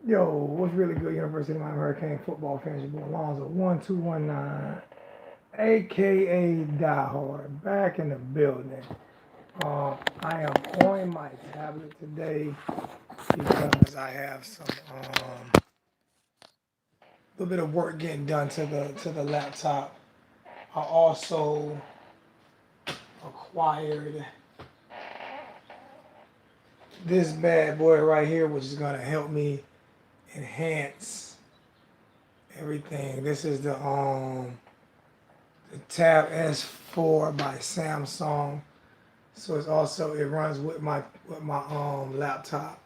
Yo, what's really good, University of Miami Hurricane football fans? Your boy Alonzo 1219, aka Die Hard, back in the building. I am on my tablet today because I have some little bit of work getting done to the laptop. I also acquired this bad boy right here, which is gonna help me enhance everything. This is the Tab S4 by Samsung. So it runs with my laptop.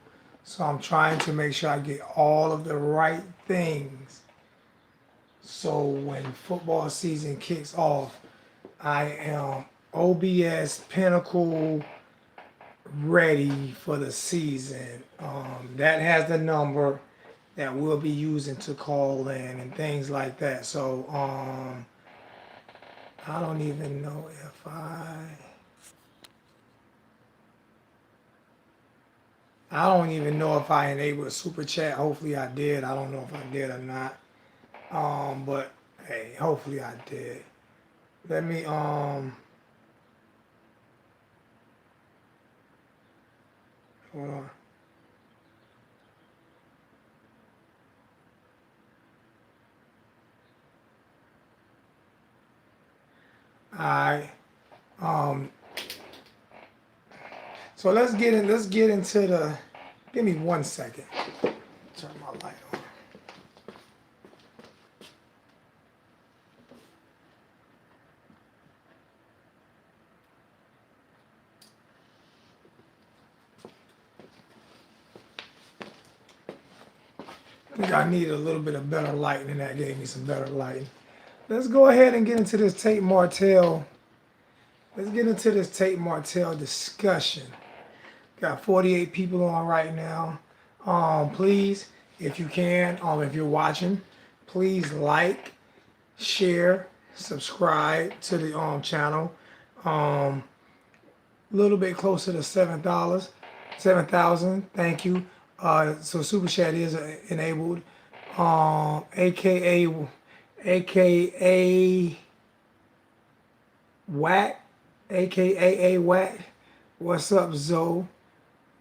So I'm trying to make sure I get all of the right things. So when football season kicks off, I am OBS Pinnacle ready for the season. That has the number that we'll be using to call in and things like that. So I don't even know if I don't even know if I enabled a super chat. Hopefully I did. I don't know if I did or not. But hey, hopefully I did. Let me hold on. Alright. Um so let's get into the give me 1 second. Turn my light on. I think I need a little bit of better lighting and that gave me some better lighting. Let's go ahead and get into this Tate Martell. Let's get into this Tate Martell discussion. Got 48 people on right now. Please, if you can, if you're watching, please like, share, subscribe to the channel. A little bit closer to $7,000. Thank you. So super chat is enabled. AKA Whack, AKA Whack. What's up, Zoe?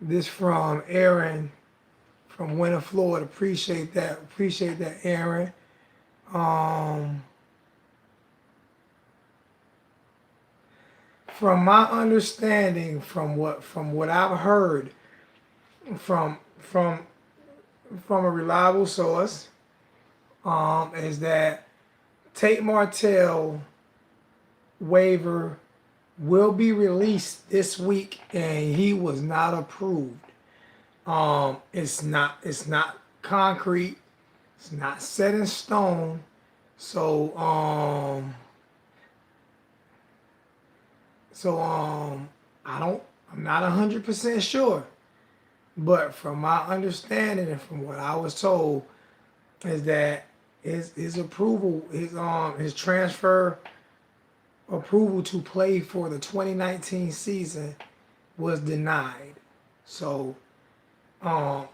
This from Aaron from Winter, Florida. Appreciate that. Appreciate that, Aaron. Um, from my understanding, from what I've heard from from from a reliable source, is that Tate Martell waiver will be released this week, and he was not approved. It's not concrete. It's not set in stone. So I'm not 100% sure, but from my understanding and from what I was told is that his approval, his transfer approval to play for the 2019 season was denied. So um,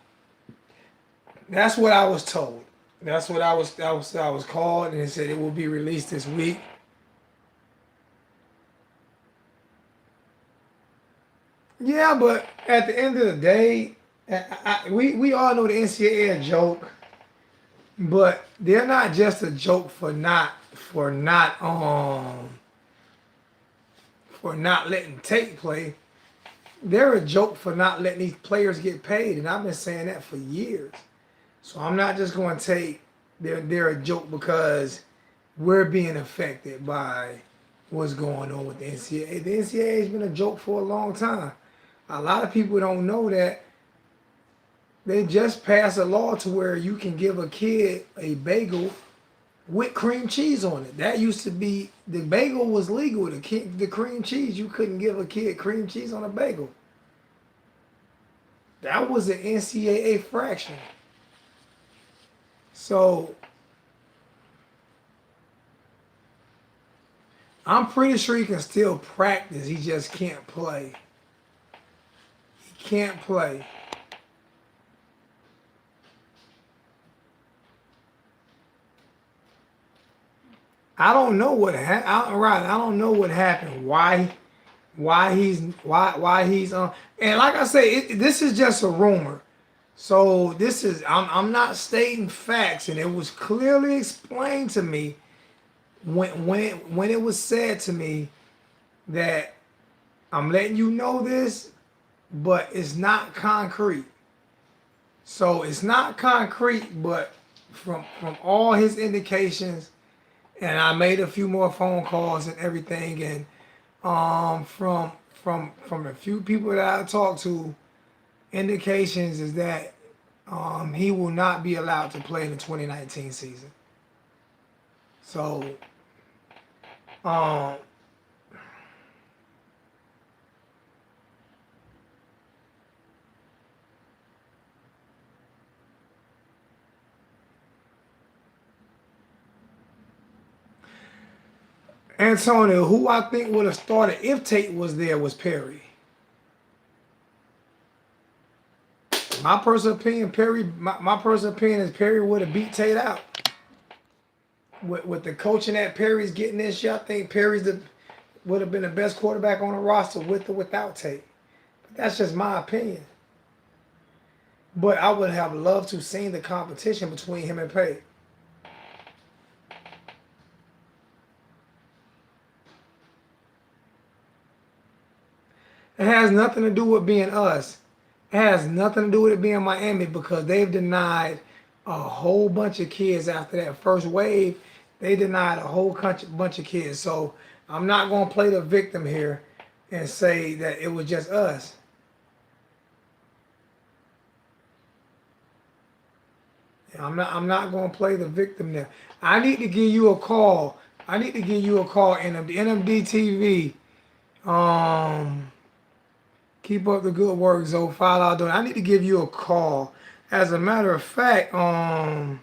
that's what I was told. That's what I was called, and it said it will be released this week. Yeah, but at the end of the day, we all know the NCAA is a joke, but they're not just a joke for not letting Tate play. They're a joke for not letting these players get paid, and I've been saying that for years. So I'm not just going to take they're a joke because we're being affected by what's going on with the NCAA. The NCAA has been a joke for a long time. A lot of people don't know that they just passed a law to where you can give a kid a bagel with cream cheese on it. That used to be the bagel was legal. The cream cheese, you couldn't give a kid cream cheese on a bagel. That was an NCAA fraction. So I'm pretty sure he can still practice. He just can't play. He can't play. I don't know what happened. Right, I don't know what happened. Why he's and like I say, this is just a rumor. So this is I'm not stating facts, and it was clearly explained to me when it was said to me that I'm letting you know this, but it's not concrete. So it's not concrete, but from all his indications, and I made a few more phone calls and everything, and from a few people that I talked to, indications is that he will not be allowed to play in the 2019 season. So um, Antonio, who I think would have started if Tate was there was Perry. My personal opinion, my personal opinion is Perry would have beat Tate out. With the coaching that Perry's getting this year, I think would have been the best quarterback on the roster with or without Tate. But that's just my opinion. But I would have loved to seen the competition between him and Pate. It has nothing to do with being us. It has nothing to do with it being Miami because they've denied a whole bunch of kids after that first wave. They denied a whole bunch of kids. So I'm not going to play the victim here and say that it was just us. I'm not going to play the victim there. I need to give you a call. I need to give you a call in the NMD TV. Keep up the good work, Zoe. $5 I need to give you a call. As a matter of fact, I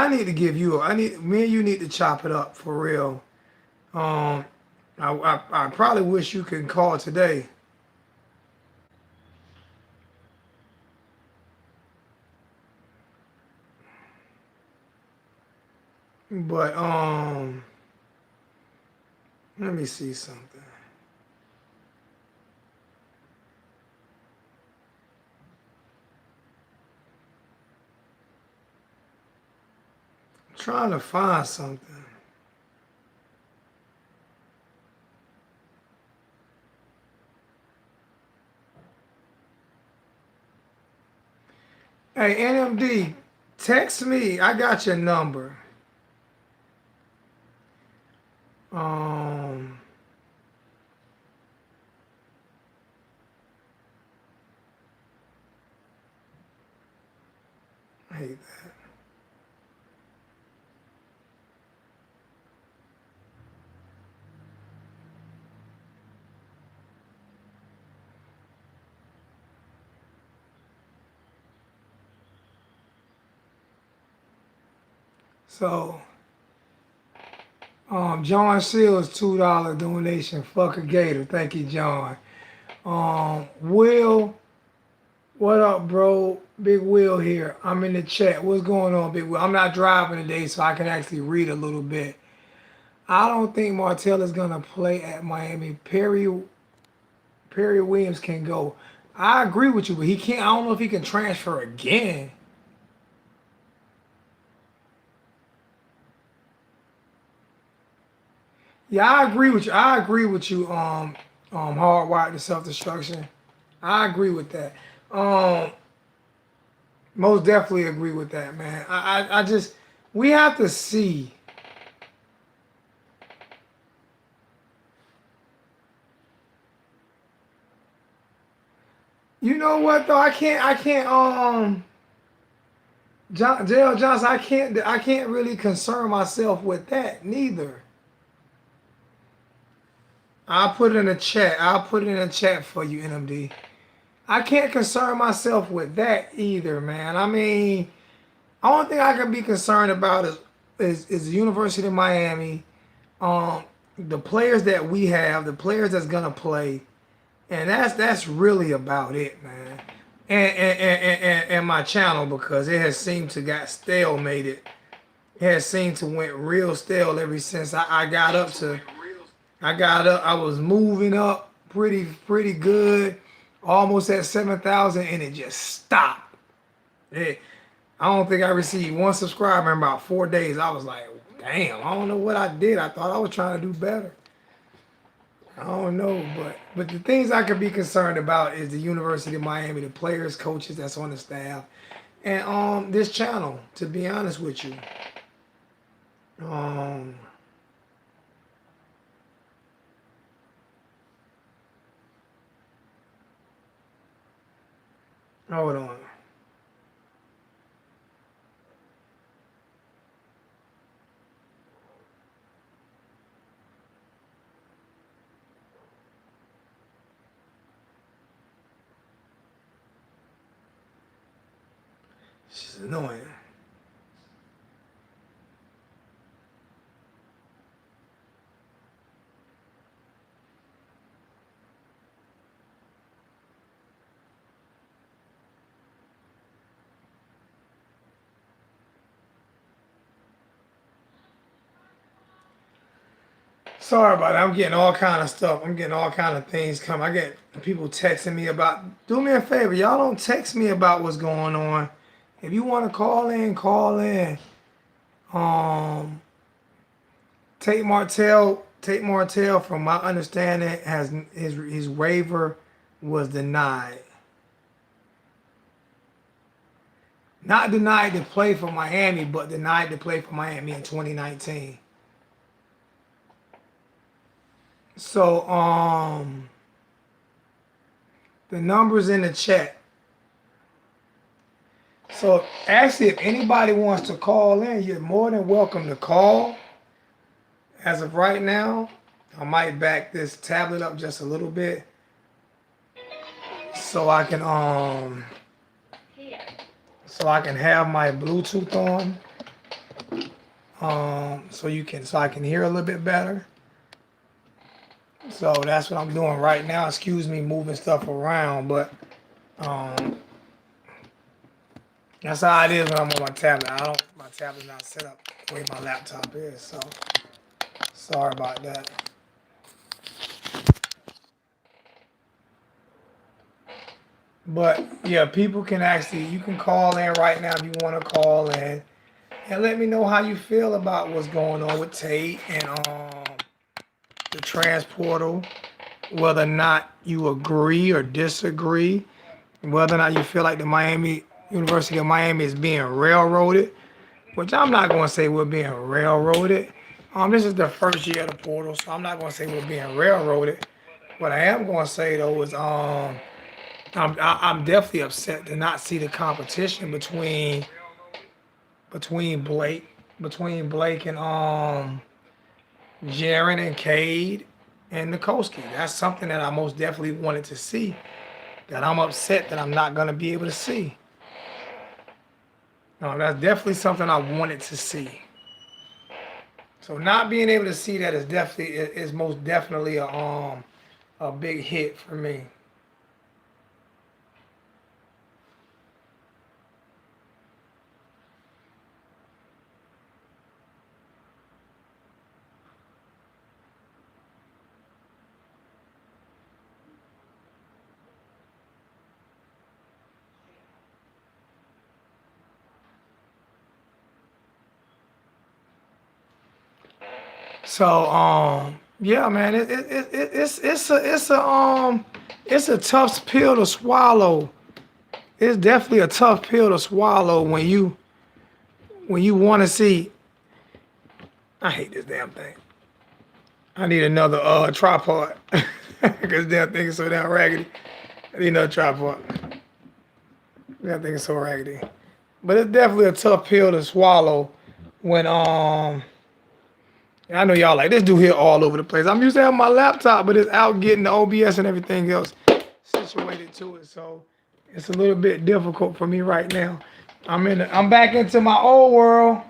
need to give you. Me and you need to chop it up for real. I probably wish you could call today. But let me see something. I'm trying to find something. Hey, NMD, text me. I got your number. Um, I hate that. So, John Shields $2 donation. Fuck a gator. Thank you, John. Will, what up, bro? Big Will here. I'm in the chat. What's going on, Big Will? I'm not driving today, so I can actually read a little bit. I don't think Martell is gonna play at Miami. Perry Williams can go. I agree with you, but he can't. I don't know if he can transfer again. Yeah, I agree with you. I agree with you. Hardwired to self destruction. I agree with that. Um, Most definitely agree with that, man. I just we have to see. You know what though? I can't. J.L. Johnson. I can't really concern myself with that neither. I'll put it in the chat. I'll put it in the chat for you, NMD. I can't concern myself with that either, man. I mean, only thing I can be concerned about is the University of Miami, the players that we have, the players that's gonna play, and that's really about it, man. And my channel because it has seemed to got stalemated has seemed to went real stale ever since I got up to. I got up. I was moving up pretty good, almost at 7,000, and it just stopped. It, I don't think I received one subscriber in about 4 days. I was like, damn, I don't know what I did. I thought I was trying to do better. I don't know, but the things I could be concerned about is the University of Miami, the players, coaches that's on the staff, and this channel. To be honest with you, um, hold on. She's annoying. Sorry about it. I'm getting all kind of stuff. I'm getting all kind of things coming. I get people texting me about. Do me a favor, y'all don't text me about what's going on. If you want to call in, call in. Um, Tate Martell, from my understanding, has his waiver was denied. Not denied to play for Miami, but denied to play for Miami in 2019. So the numbers in the chat. So actually, if anybody wants to call in, you're more than welcome to call. As of right now, I might back this tablet up just a little bit so I can have my Bluetooth on. So I can hear a little bit better. So that's what I'm doing right now. Excuse me moving stuff around, but that's how it is when I'm on my tablet. My tablet's not set up the way my laptop is, so sorry about that. But yeah, people can you can call in right now if you want to call in and let me know how you feel about what's going on with Tate and the transportal, whether or not you agree or disagree, whether or not you feel like the University of Miami is being railroaded, which I'm not going to say we're being railroaded. This is the first year of the portal, so I'm not going to say we're being railroaded. What I am going to say though is I'm definitely upset to not see the competition between Blake and Jaren and Cade and Nikoski. That's something that I most definitely wanted to see. That I'm upset that I'm not gonna be able to see. No, that's definitely something I wanted to see. So not being able to see that is most definitely a big hit for me. So yeah, man, it's a tough pill to swallow. It's definitely a tough pill to swallow when you want to see. I hate this damn thing. I need another tripod because damn thing is so damn raggedy. I need another tripod. That thing is so raggedy. But it's definitely a tough pill to swallow when I know y'all like this dude here all over the place. I'm used to having my laptop, but it's out getting the OBS and everything else situated to it. So it's a little bit difficult for me right now. I'm back into my old world,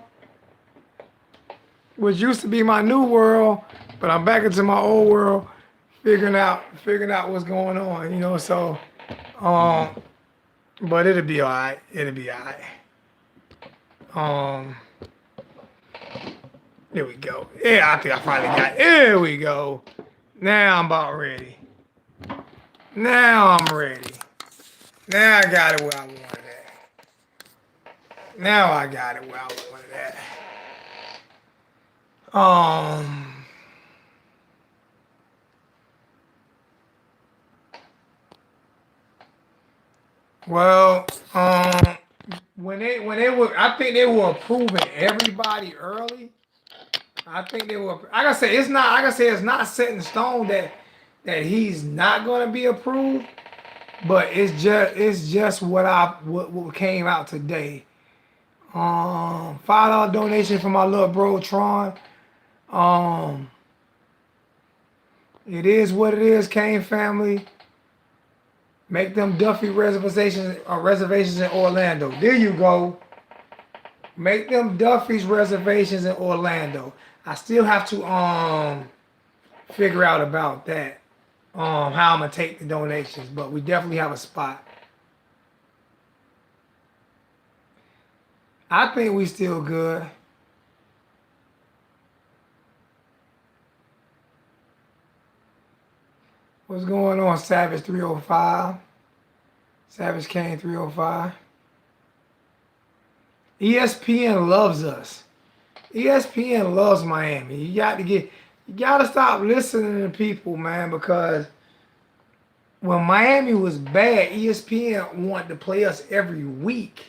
which used to be my new world, but I'm back into my old world, figuring out what's going on, so but it'll be all right. It'll be all right. There we go. Yeah, I think I finally got it. There we go. Now I'm about ready. Now I'm ready. Now I got it where I wanted it. Now I got it where I wanted it. Well, when they were, I think they were approving everybody early. I think they were. I gotta say, it's not. I gotta say, it's not set in stone that he's not gonna be approved. But it's just what came out today. $5 donation from my little bro Tron. Um, it is what it is, Kane family. Make them Duffy reservations in Orlando. There you go. Make them Duffy's reservations in Orlando. I still have to figure out about that. How I'm gonna take the donations, but we definitely have a spot. I think we still good. What's going on, Savage 305? Savage Kane 305. ESPN loves us. ESPN loves Miami. You gotta stop listening to people, man, because when Miami was bad, ESPN wanted to play us every week.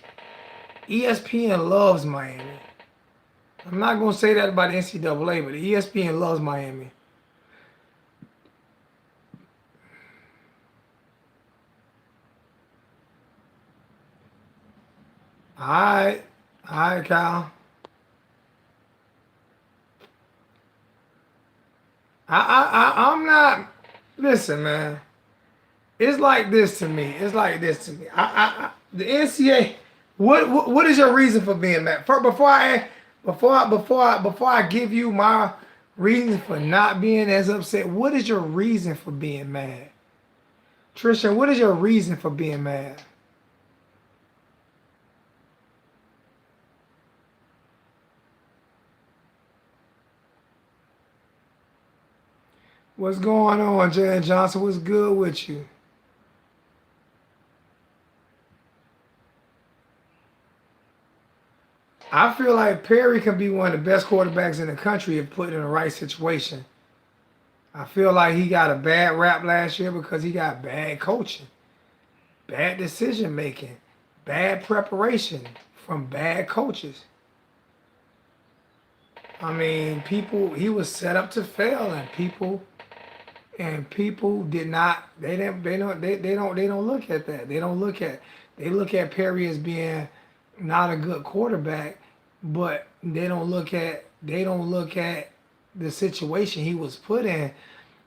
ESPN loves Miami. I'm not gonna say that about the NCAA, but ESPN loves Miami. All right, Kyle. I'm not. Listen, man. It's like this to me. It's like this to me. The NCAA. What is your reason for being mad? Before I give you my reason for not being as upset, what is your reason for being mad? Trisha, what is your reason for being mad? What's going on, Jan Johnson? What's good with you? I feel like Perry can be one of the best quarterbacks in the country if put in the right situation. I feel like he got a bad rap last year because he got bad coaching, bad decision making, bad preparation from bad coaches. I mean, he was set up to fail, and people did not. They don't look at that. They look at Perry as being not a good quarterback, but they don't look at the situation he was put in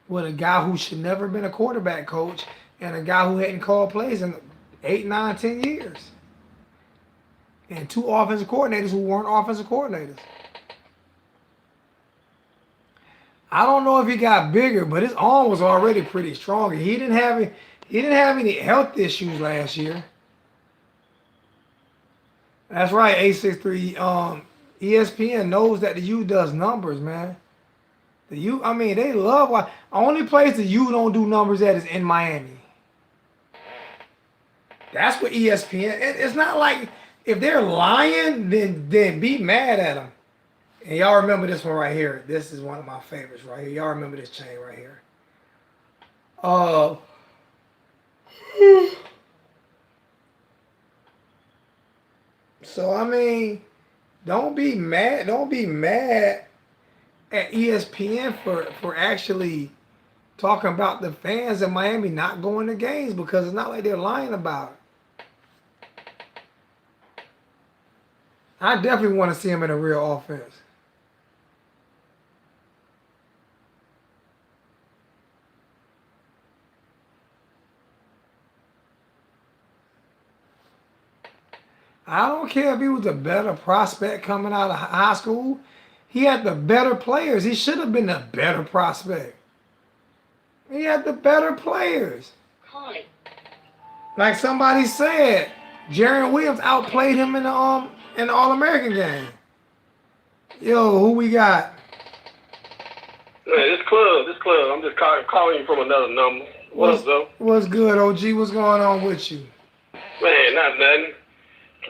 with a guy who should never been a quarterback coach and a guy who hadn't called plays in 8, 9, 10 years. And two offensive coordinators who weren't offensive coordinators. I don't know if he got bigger, but his arm was already pretty strong. He didn't have any health issues last year. That's right, A63. ESPN knows that the U does numbers, man. The U, I mean, they love why. Only place the U don't do numbers at is in Miami. That's what ESPN. It's not like if they're lying, then be mad at them. And y'all remember this one right here. This is one of my favorites right here. Y'all remember this chain right here. Uh, so I mean, don't be mad. Don't be mad at ESPN for actually talking about the fans in Miami not going to games because it's not like they're lying about it. I definitely want to see him in a real offense. I don't care if he was a better prospect coming out of high school. He had the better players. He should have been a better prospect. He had the better players. Like somebody said, Jaron Williams outplayed him in the All-American game. Yo, who we got? Man, this club. I'm just calling you from another number. What up, though? What's good, OG? What's going on with you? Man, not nothing.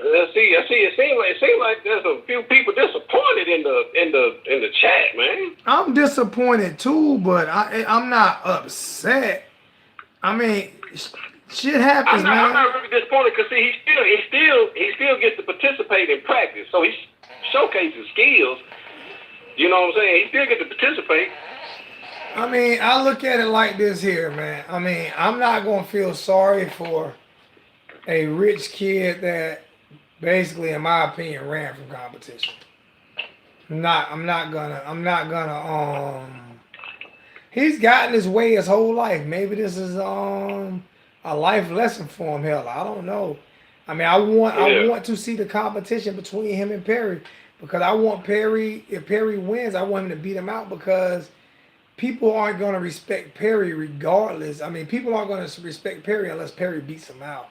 Let's see. I see. It seems like there's a few people disappointed in the chat, man. I'm disappointed too, but I'm not upset. I mean, shit happens, I'm man. not really disappointed because see, he still gets to participate in practice, so he showcases skills. You know what I'm saying? He still gets to participate. I mean, I look at it like this here, man. I mean, I'm not gonna feel sorry for a rich kid that basically, in my opinion, ran from competition. I'm not gonna. He's gotten his way his whole life. Maybe this is a life lesson for him. Hell, I don't know. I mean, I Yeah. want to see the competition between him and Perry because I want Perry. If Perry wins, I want him to beat him out because people aren't going to respect Perry regardless. I mean, people aren't going to respect Perry unless Perry beats him out.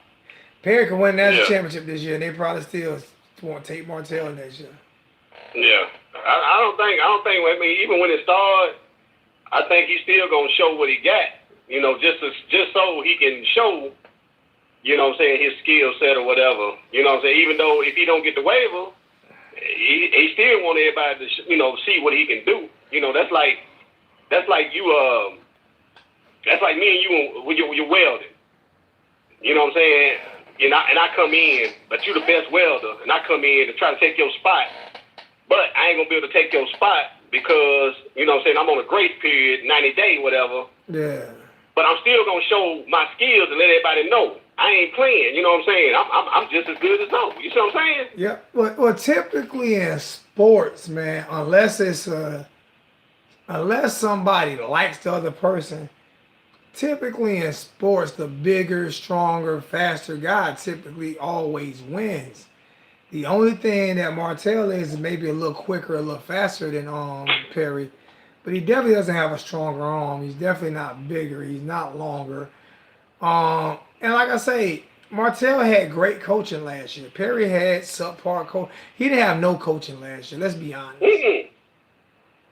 Perry can win that Yeah. championship this year, and they probably still want Tate Martell next year. Yeah. I don't think. I mean, even when it started, I think he's still gonna show what he got. You know, just so he can show. You know what I'm saying, his skill set or whatever. You know what I'm saying? Even though if he don't get the waiver, he still want everybody to see what he can do. You know, that's like you that's like me and you when you're welding. You know what I'm saying? And I come in, but you're the best welder, and I come in to try to take your spot. But I ain't gonna be able to take your spot because, you know what I'm saying, I'm on a grace period, 90 day, whatever. Yeah. But I'm still gonna show my skills and let everybody know I ain't playing. You know what I'm saying? I'm just as good as though. You see what I'm saying? Yeah. Well, typically in sports, man, unless somebody likes the other person, typically in sports, the bigger, stronger, faster guy typically always wins. The only thing that Martell is maybe a little quicker, a little faster than Perry, but he definitely doesn't have a stronger arm. He's definitely not bigger. He's not longer. And like I say, Martell had great coaching last year. Perry had subpar coach. He didn't have no coaching last year. Let's be honest. Mm-mm.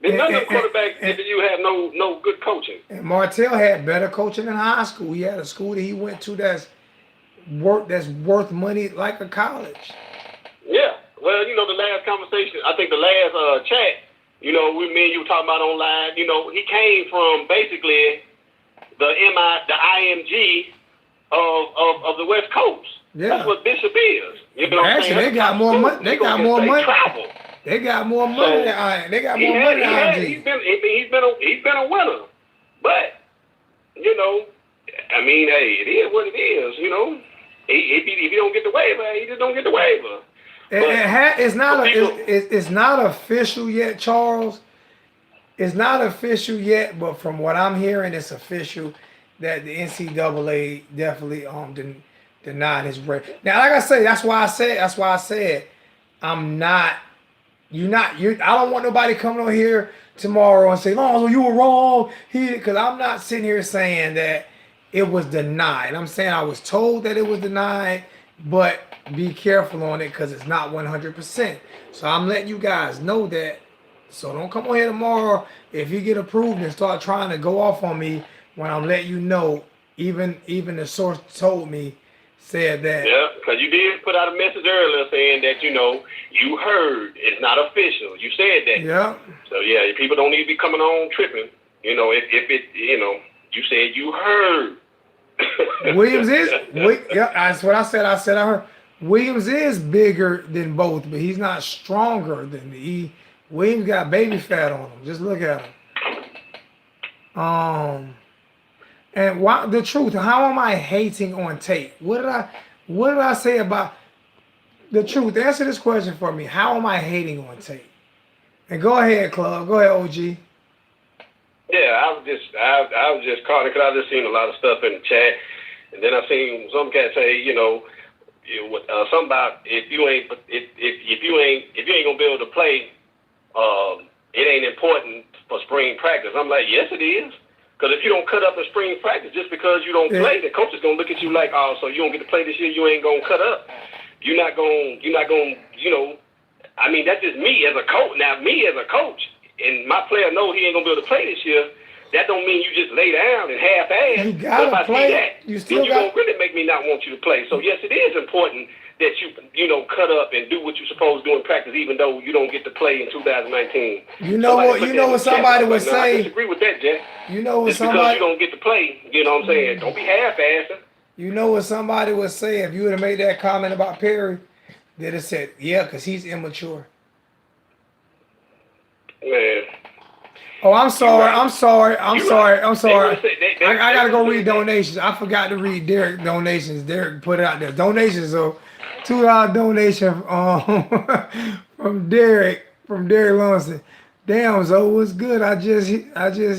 There's And, none of and, the quarterbacks that you have no good coaching. and Martell had better coaching in high school. He had a school that he went to that's worth money like a college. Yeah. Well, the last conversation, I think the last chat, me and you were talking about online, he came from basically the IMG of the West Coast. Yeah. That's what Bishop is. You know what I'm Actually, saying? they got more money. They got more money. Travel. They got more money than I. They got more money than IMG. He's been a winner, but I mean, hey, it is what it is. If you don't get the waiver, he just don't get the waiver. It's not official yet, Charles. It's not official yet, but from what I'm hearing, it's official that the NCAA definitely denied his break. Now, like I say, that's why I said I'm not. I don't want nobody coming on here tomorrow and say, "Lonzo, you were wrong." Because I'm not sitting here saying that it was denied. I'm saying I was told that it was denied, but be careful on it because it's not 100%. So I'm letting you guys know that. So don't come on here tomorrow if you get approved and start trying to go off on me when I'm letting you know. Even the source told me, said that. Yeah, because you did put out a message earlier saying that, you heard it's not official. You said that. Yeah. So, yeah, people don't need to be coming on tripping. If it, you said you heard. Williams is, yeah, that's what I said. I heard Williams is bigger than both, but he's not stronger than Williams got baby fat on him. Just look at him. And why the truth? How am I hating on Tate? What did I say about the truth? Answer this question for me. How am I hating on Tate? And go ahead, Club. Go ahead, OG. Yeah, I was just calling because I just seen a lot of stuff in the chat, and then I seen some cat say, something about if you ain't gonna be able to play, it ain't important for spring practice. I'm like, yes, it is. Because if you don't cut up in spring practice, just because you don't play, the coach is gonna look at you like, oh, so you don't get to play this year, you ain't gonna cut up. You're not gonna, I mean, that's just me as a coach. Now, me as a coach, and my player know he ain't gonna be able to play this year. That don't mean you just lay down and half-ass. You gotta play. See that, You still then you're got. gonna really make me not want you to play. So yes, it is important that you know cut up and do what you're supposed to do in practice, even though you don't get to play in 2019. You know what? You know what somebody would say. I disagree with that, Jack. You know what just because somebody. you don't get to play, you know what I'm saying? Don't be half-assing. You know what somebody would say if you would have made that comment about Perry? They'd have said, "Yeah, because he's immature." Man. Oh, I'm sorry. Right. I'm sorry. I'm You're sorry. right. I'm sorry. I gotta go read that. donations. I forgot to read Derek donations. Derek put it out there. Donations. So $2 donation from Derek Lawson. Damn, Zoe, what's good? I just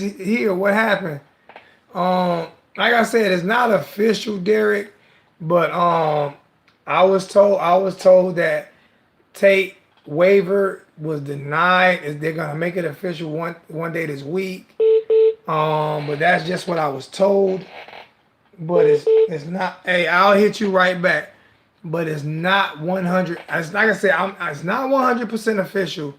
hear what happened. Like I said, it's not official, Derek, but I was told that Tate waiver was denied. They're gonna make it official one day this week. But that's just what I was told. But it's not. Hey, I'll hit you right back. But it's not 100. It's like I said, it's not 100% official.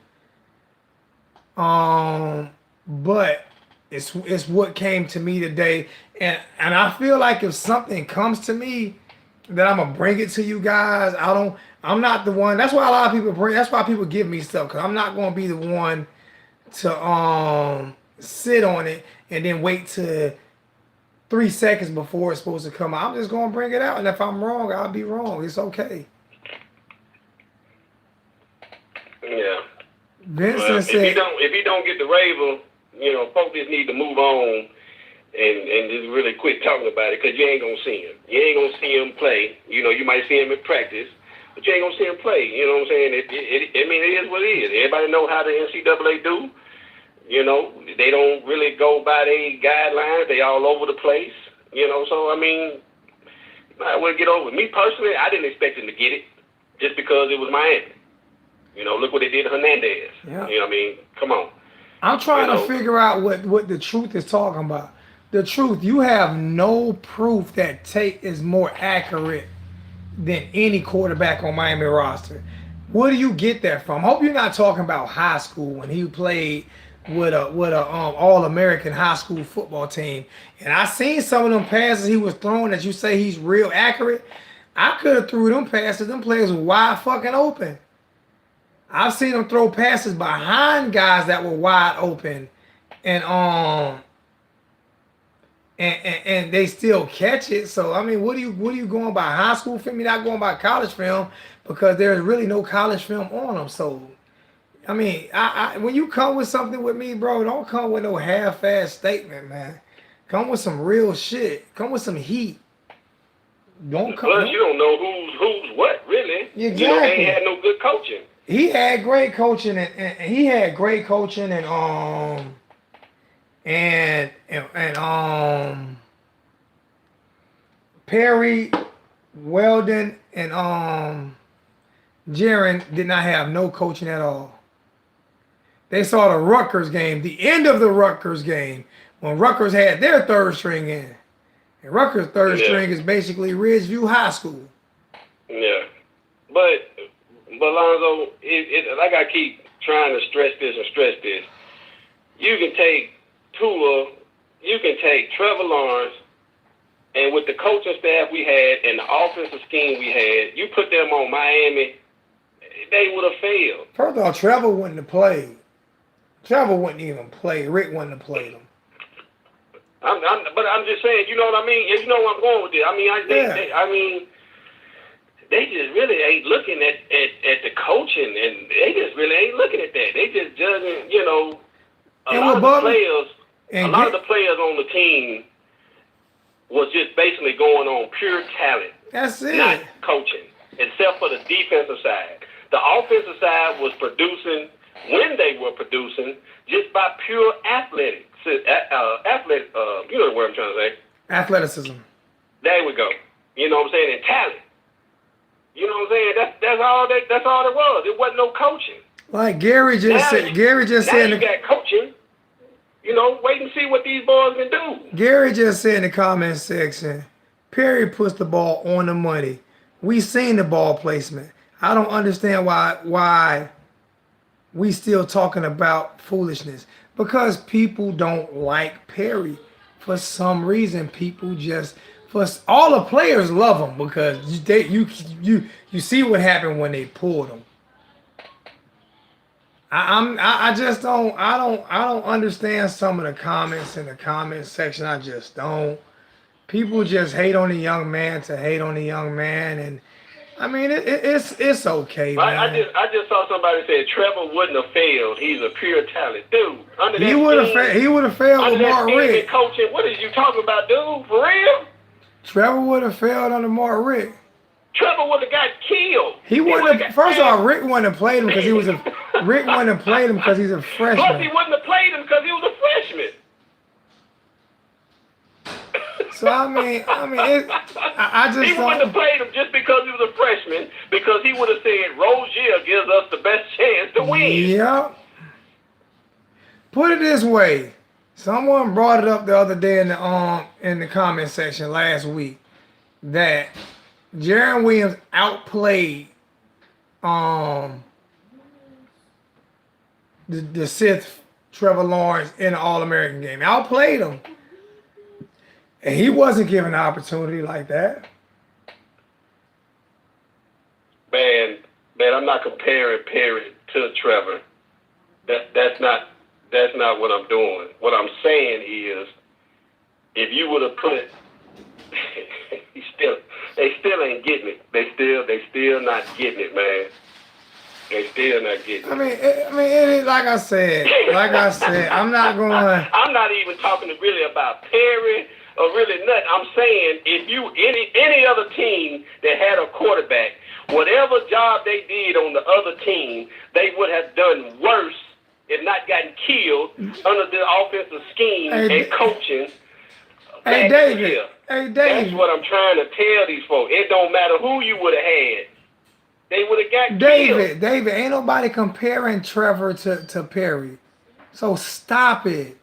But it's what came to me today, and I feel like if something comes to me, that I'm gonna bring it to you guys. I'm not the one. That's why a lot of people bring. That's why people give me stuff, because I'm not gonna be the one to sit on it and then wait to 3 seconds before it's supposed to come out. I'm just gonna bring it out, and if I'm wrong, I'll be wrong. It's okay. Yeah. Vincent said, if he don't get the waiver, you know, folks just need to move on and just really quit talking about it, because you ain't gonna see him. You ain't gonna see him play. You know, you might see him in practice, but you ain't gonna see him play. You know what I'm saying? I mean, it is what it is. Everybody know how the NCAA do. You know, they don't really go by their guidelines. They all over the place. You know, so I mean, might well get over it. Me personally, I didn't expect him to get it just because it was Miami. You know, look what they did to Hernandez. Yeah. You know what I mean? Come on. I'm trying to figure out what the truth is talking about. The truth, you have no proof that Tate is more accurate than any quarterback on Miami roster. Where do you get that from? I hope you're not talking about high school when he played with a All-American high school football team. And I seen some of them passes he was throwing that you say he's real accurate. I could have threw them passes. Them players were wide fucking open. I've seen him throw passes behind guys that were wide open, and they still catch it. So I mean, what are you going by, high school film? You're not going by college film, because there's really no college film on them. So I mean, I when you come with something with me, bro, don't come with no half-ass statement, man. Come with some real shit. Come with some heat. Don't come. Plus, you don't know who's what, really. Exactly. You know, they ain't had no good coaching. He had great coaching, and he had great coaching, and Perry, Weldon, and Jaron did not have no coaching at all. They saw the Rutgers game, the end of the Rutgers game, when Rutgers had their third string in. And Rutgers' third string is basically Ridgeview High School. Yeah. But Lonzo, like I keep trying to stress this. You can take Tua, you can take Trevor Lawrence, and with the coaching staff we had and the offensive scheme we had, you put them on Miami, they would have failed. First of all, Trevor wouldn't have played. Trevor wouldn't even play. Rick wouldn't have played him. But I'm just saying, you know what I mean? You know where I'm going with this. I mean, they just really ain't looking at the coaching, and they just really ain't looking at that. They just judging, you know, a lot of the players on the team was just basically going on pure talent. That's it. Not coaching, except for the defensive side. The offensive side was producing when they were producing just by pure athletics. You know what I'm trying to say? Athleticism. There we go. You know what I'm saying? And talent. You know what I'm saying? That's all it was. It wasn't no coaching. Like Gary just said. You got coaching. You know, wait and see what these boys can do. Gary just said in the comment section, Perry puts the ball on the money. We seen the ball placement. I don't understand why we still talking about foolishness because people don't like Perry. For some reason, people just all the players love him because you see what happened when they pulled him. I just don't understand some of the comments in the comment section. I just don't. People just hate on the young man to hate on the young man, and I mean it's okay, man. I just saw somebody say Trevor wouldn't have failed. He's a pure talent, dude. He would have failed with Mark Richt. Coaching, what is you talking about, dude? For real? Trevor would have failed under Mark Richt. Trevor would have got killed. He wouldn't have. First of all, Rick wouldn't have played him because he was a. Rick wouldn't have played him because he's a freshman. Plus, he wouldn't have played him because he was a freshman. So I mean, I just he wouldn't have played him just because he was a freshman. Because he would have said Rozier gives us the best chance to win. Yep. Put it this way. Someone brought it up the other day in the comment section last week that Jaron Williams outplayed the Sith Trevor Lawrence in the All-American game. Outplayed him. And he wasn't given an opportunity like that. Man, I'm not comparing Perry to Trevor. That's not what I'm doing. What I'm saying is, if you would have put, they still ain't getting it. They still not getting it, man. They still not getting it. I mean, it is, like I said, I'm not going. I'm not even talking really about Perry or really nothing. I'm saying if you any other team that had a quarterback, whatever job they did on the other team, they would have done worse if not gotten killed under the offensive scheme and coaching. Hey, David. That's what I'm trying to tell these folks. It don't matter who you would have had. They would have got killed. David, ain't nobody comparing Trevor to Perry. So stop it.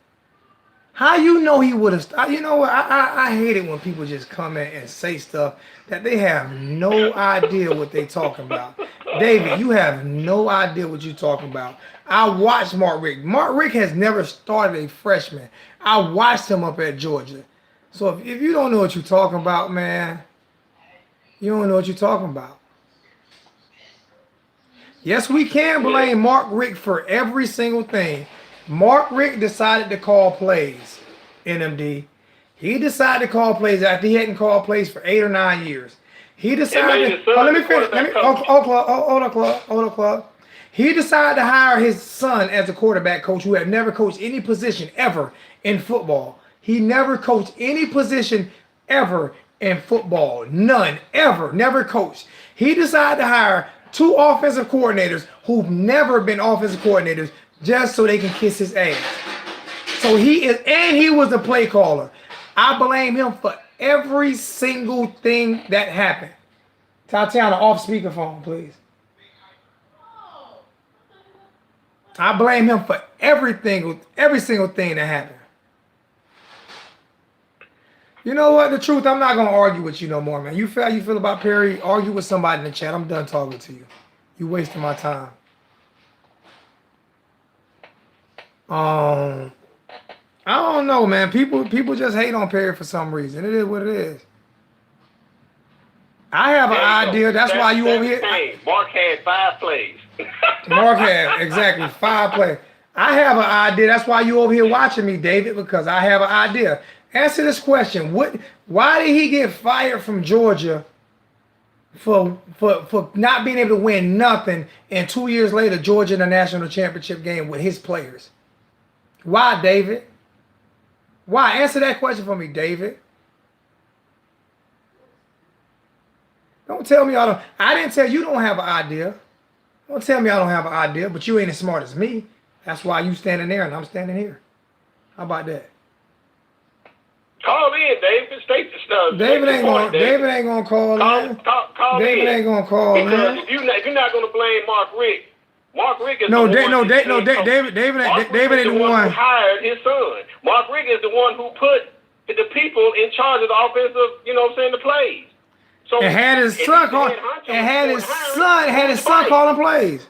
How you know he would have? You know what? I hate it when people just come in and say stuff that they have no idea what they talking about. David, you have no idea what you're talking about. I watched Mark Richt. Mark Richt has never started a freshman. I watched him up at Georgia. So if you don't know what you're talking about, man, you don't know what you're talking about. Yes, we can blame Mark Richt for every single thing. Mark Richt decided to call plays, NMD. He decided to call plays after he hadn't called plays for 8 or 9 years. He decided to, let me finish. Hold on, Club. He decided to hire his son as a quarterback coach who had never coached any position ever in football. He never coached any position ever in football. None, ever, never coached. He decided to hire 2 offensive coordinators who've never been offensive coordinators just so they can kiss his ass. So he was the play caller. I blame him for every single thing that happened. Tatiana, off speakerphone, please. I blame him for every single thing that happened. You know what? The truth, I'm not gonna argue with you no more, man. You feel how you feel about Perry? Argue with somebody in the chat. I'm done talking to you. You wasting my time. I don't know, man. People just hate on Perry for some reason. It is what it is. I have an idea. That's why you over here. Mark had 5 plays. Mark had exactly 5 plays. I have an idea. That's why you over here watching me, David, because I have an idea. Answer this question. Why did he get fired from Georgia for not being able to win nothing, and 2 years later Georgia in the national championship game with his players? Why, David? Why? Answer that question for me, David. Don't tell me I didn't tell you don't have an idea. Don't tell me I don't have an idea, but you ain't as smart as me. That's why you standing there and I'm standing here. How about that? Call in, David. State the stuff. David ain't gonna call in. Call David in. ain't gonna call in. Because if you're not gonna blame Mark Richt. Mark Richt is David ain't the one who hired his son. Mark Richt is the one who put the people in charge of the offensive, the plays. So and had his son calling plays.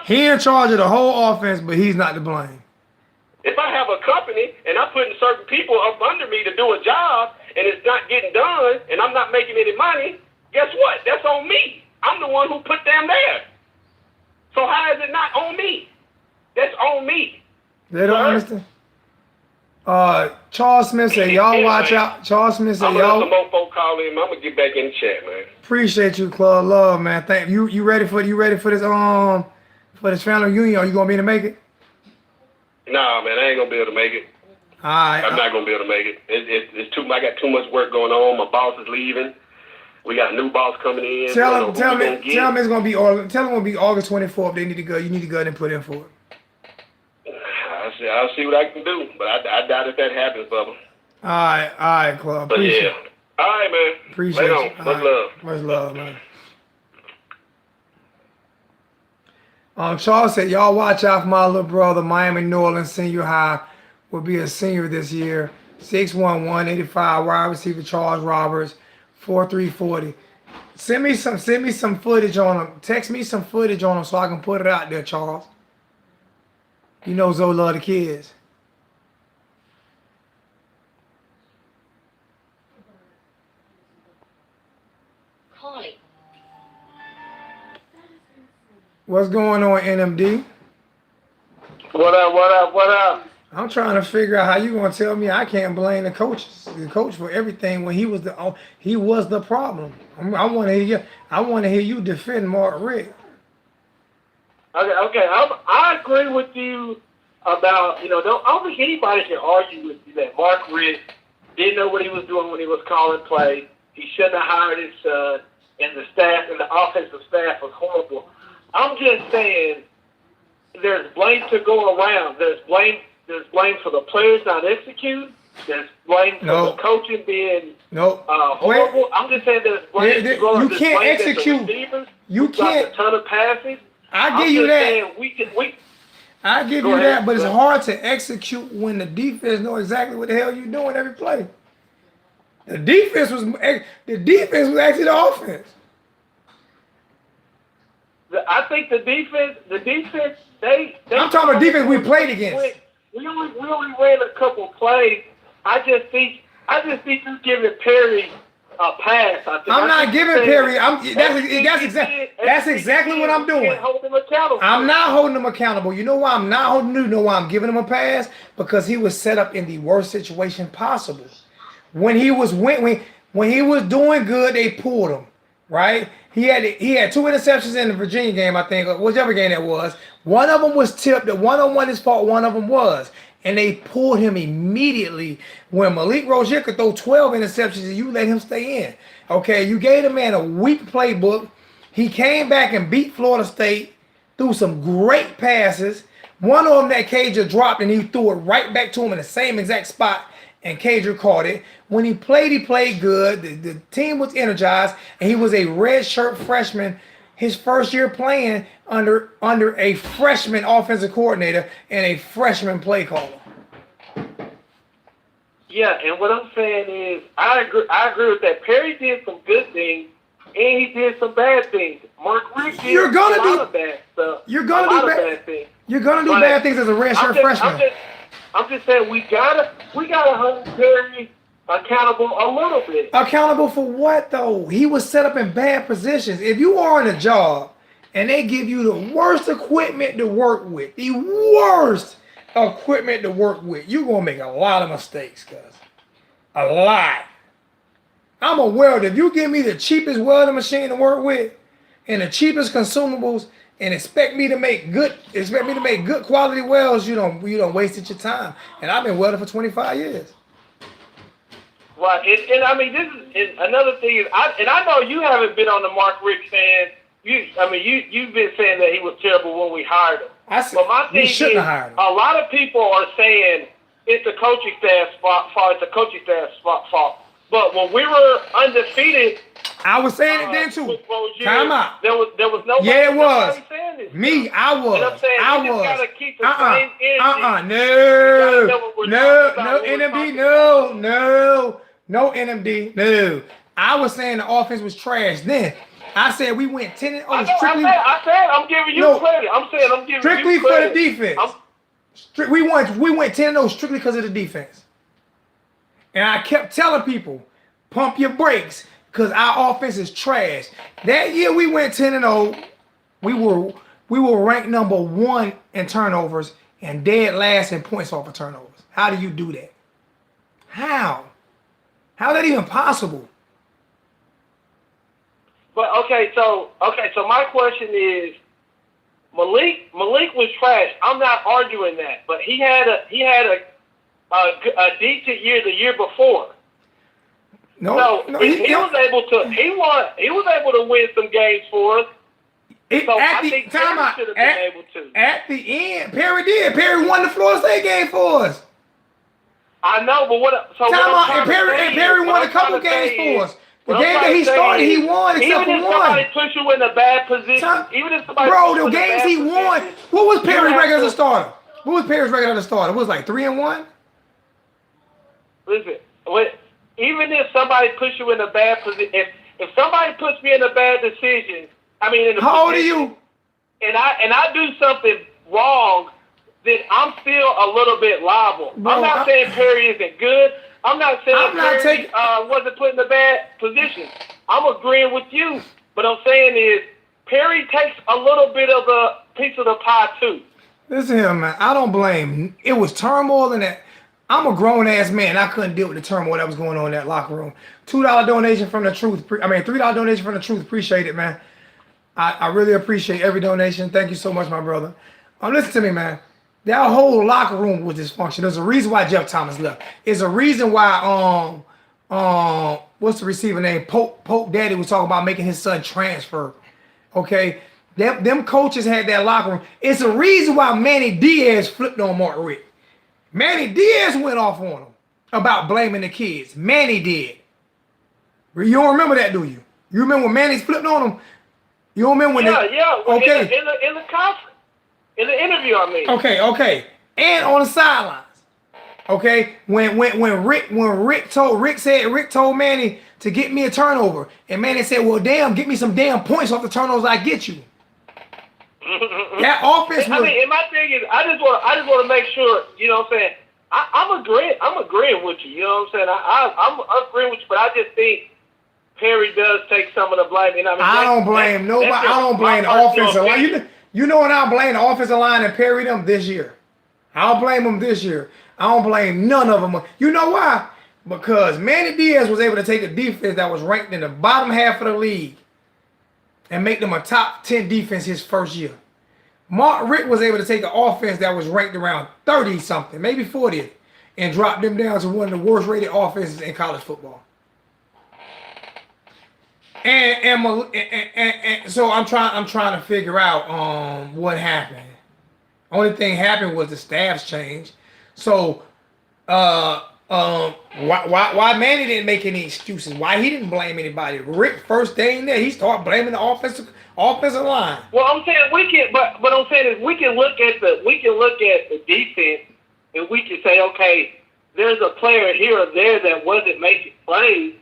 He in charge of the whole offense, but he's not to blame. If I have a company and I'm putting certain people up under me to do a job and it's not getting done and I'm not making any money, guess what? That's on me. I'm the one who put them there. So how is it not on me? That's on me. They don't understand. Charles Smith said, y'all watch out. Charles Smith said, I'm gonna let y'all. some more folk call in. I'm gonna get back in the chat, man. Appreciate you, Club Love, man. Thank you. You ready for this family reunion? Are you gonna be able to make it? Nah, man, I ain't gonna be able to make it. All right. I'm not gonna be able to make it. It's too. I got too much work going on. My boss is leaving. We got a new boss coming in. Tell him it's gonna be August. Tell him it'll be August 24th. They need to go. You need to go ahead and put in for it. I'll see what I can do, but I doubt if that happens, Bubba. All right, Club. But yeah. All right, man. Appreciate it. Much love. Much love, man. Charles said, y'all watch out for my little brother. Miami New Orleans Senior High will be a senior this year. 6'1", wide receiver Charles Roberts, 4'3", 40. Send me some footage on him. Text me some footage on him so I can put it out there, Charles. You know Zoe love the kids. Holly. What's going on, NMD? What up? I'm trying to figure out how you gonna tell me I can't blame the coach for everything when he was the problem. I want to hear you defend Mark Richt. Okay. I agree with you about, I don't think anybody can argue with you that Mark Richt didn't know what he was doing when he was calling play. He shouldn't have hired his son, and the staff and the offensive staff was horrible. I'm just saying there's blame to go around. There's blame for the players not executing. There's blame for the coaching being horrible. I'm just saying there's blame to go around. You can't execute. You can't. A ton of passes. I give you that. I give you that, but it's hard to execute when the defense know exactly what the hell you're doing every play. The defense was actually the offense. I think the defense. They I'm talking about defense we played against. We only ran a couple plays. I just think you're giving Perry a pass. I'm not giving Perry. That's exactly what I'm doing. I'm not holding him accountable. You know why I'm not holding him? You know why I'm giving him a pass? Because he was set up in the worst situation possible. When he was doing good, they pulled him. Right? He had 2 interceptions in the Virginia game, I think, or whichever game that was. One of them was tipped. The one on one his fault. One of them was. And they pulled him immediately when Malik Rozier could throw 12 interceptions and you let him stay in. Okay, you gave the man a weak playbook. He came back and beat Florida State, threw some great passes. One of them that Cager dropped and he threw it right back to him in the same exact spot and Cager caught it. When he played good. The team was energized and he was a redshirt freshman his first year playing under a freshman offensive coordinator and a freshman play caller. Yeah, and what I'm saying is I agree with that. Perry did some good things and he did some bad things. Mark Richt did a lot of bad stuff. You're gonna do bad things. You're gonna do bad things as a redshirt freshman. I'm just saying we gotta hold Perry accountable a little bit. Accountable for what though? He was set up in bad positions. If you are in a job and they give you the worst equipment to work with, you're gonna make a lot of mistakes, cuz. A lot. I'm a welder. If you give me the cheapest welding machine to work with and the cheapest consumables and expect me to make good quality welds, you don't wasted your time. And I've been welding for 25 years. Right, and I mean, this is another thing is, I know you haven't been on the Mark Richt fan. You've been saying that he was terrible when we hired him. But my thing is, a lot of people are saying it's the coaching staff's fault. It's the coaching staff's fault. But when we were undefeated, I was saying it then too. Time out. There was nobody. Yeah, it was. Saying this. Me, I was. And I'm saying, I was. Gotta keep the same energy. No, NMD, no, NMD, no. I was saying the offense was trash then. I said we went 10-0 strictly. I said I'm giving you credit. I'm saying I'm giving strictly you credit. For the defense. We went 10-0 strictly because of the defense. And I kept telling people, pump your brakes, because our offense is trash. That year we went 10-0. We were ranked number 1 in turnovers and dead last in points off of turnovers. How do you do that? How? How is that even possible? But so my question is, Malik was trash. I'm not arguing that, but he had a decent year the year before. He was able to win some games for us. I think Perry should have been able to. At the end, Perry did. Perry won the Florida State game for us. I know, but Perry won a couple games for us. The game that he started, he won except for one. Even if somebody puts you in a bad position, the games he won. What was Perry's record as a starter? What was Perry's record as a starter? It was like 3-1. Listen, even if somebody puts you in a bad position, if somebody puts me in a bad decision, how old are you? And I do something wrong, then I'm still a little bit liable. Bro, I'm not saying Perry isn't good. I'm not saying Perry wasn't put in a bad position. I'm agreeing with you. But I'm saying is Perry takes a little bit of a piece of the pie too. Listen here, man. I don't blame. It was turmoil in that. I'm a grown ass man. I couldn't deal with the turmoil that was going on in that locker room. $2 donation from the truth. $3 donation from the truth. Appreciate it, man. I really appreciate every donation. Thank you so much, my brother. Listen to me, man. That whole locker room was dysfunctional. There's a reason why Jeff Thomas left. There's a reason why what's the receiver name? Pope Daddy was talking about making his son transfer. Okay? Them coaches had that locker room. It's a reason why Manny Diaz flipped on Mark Richt. Manny Diaz went off on him about blaming the kids. Manny did. You don't remember that, do you? You remember when Manny's flipped on him? You don't remember when Okay. In the conference. In the interview, I mean. Okay. And on the sidelines. Okay? When Rick told Manny to get me a turnover. And Manny said, well, damn, get me some damn points off the turnovers I get you. That offense was, and my thing is, I just want to make sure, you know what I'm saying? I'm agreeing with you, you know what I'm saying? I'm agreeing with you, but I just think Perry does take some of the blame. And I don't blame nobody. I don't blame the offensive line. You know what? I'll blame the offensive line and Perry them this year. I'll blame them this year. I don't blame none of them. You know why? Because Manny Diaz was able to take a defense that was ranked in the bottom half of the league and make them a top 10 defense his first year. Mark Richt was able to take an offense that was ranked around 30-something, maybe 40th, and drop them down to one of the worst rated offenses in college football. And so I'm trying to figure out what happened. Only thing happened was the staffs changed. So why Manny didn't make any excuses? Why he didn't blame anybody? Rick first day in there, he started blaming the offensive line. Well, I'm saying we can, but I'm saying is we can look at the defense and we can say, okay, there's a player here or there that wasn't making plays.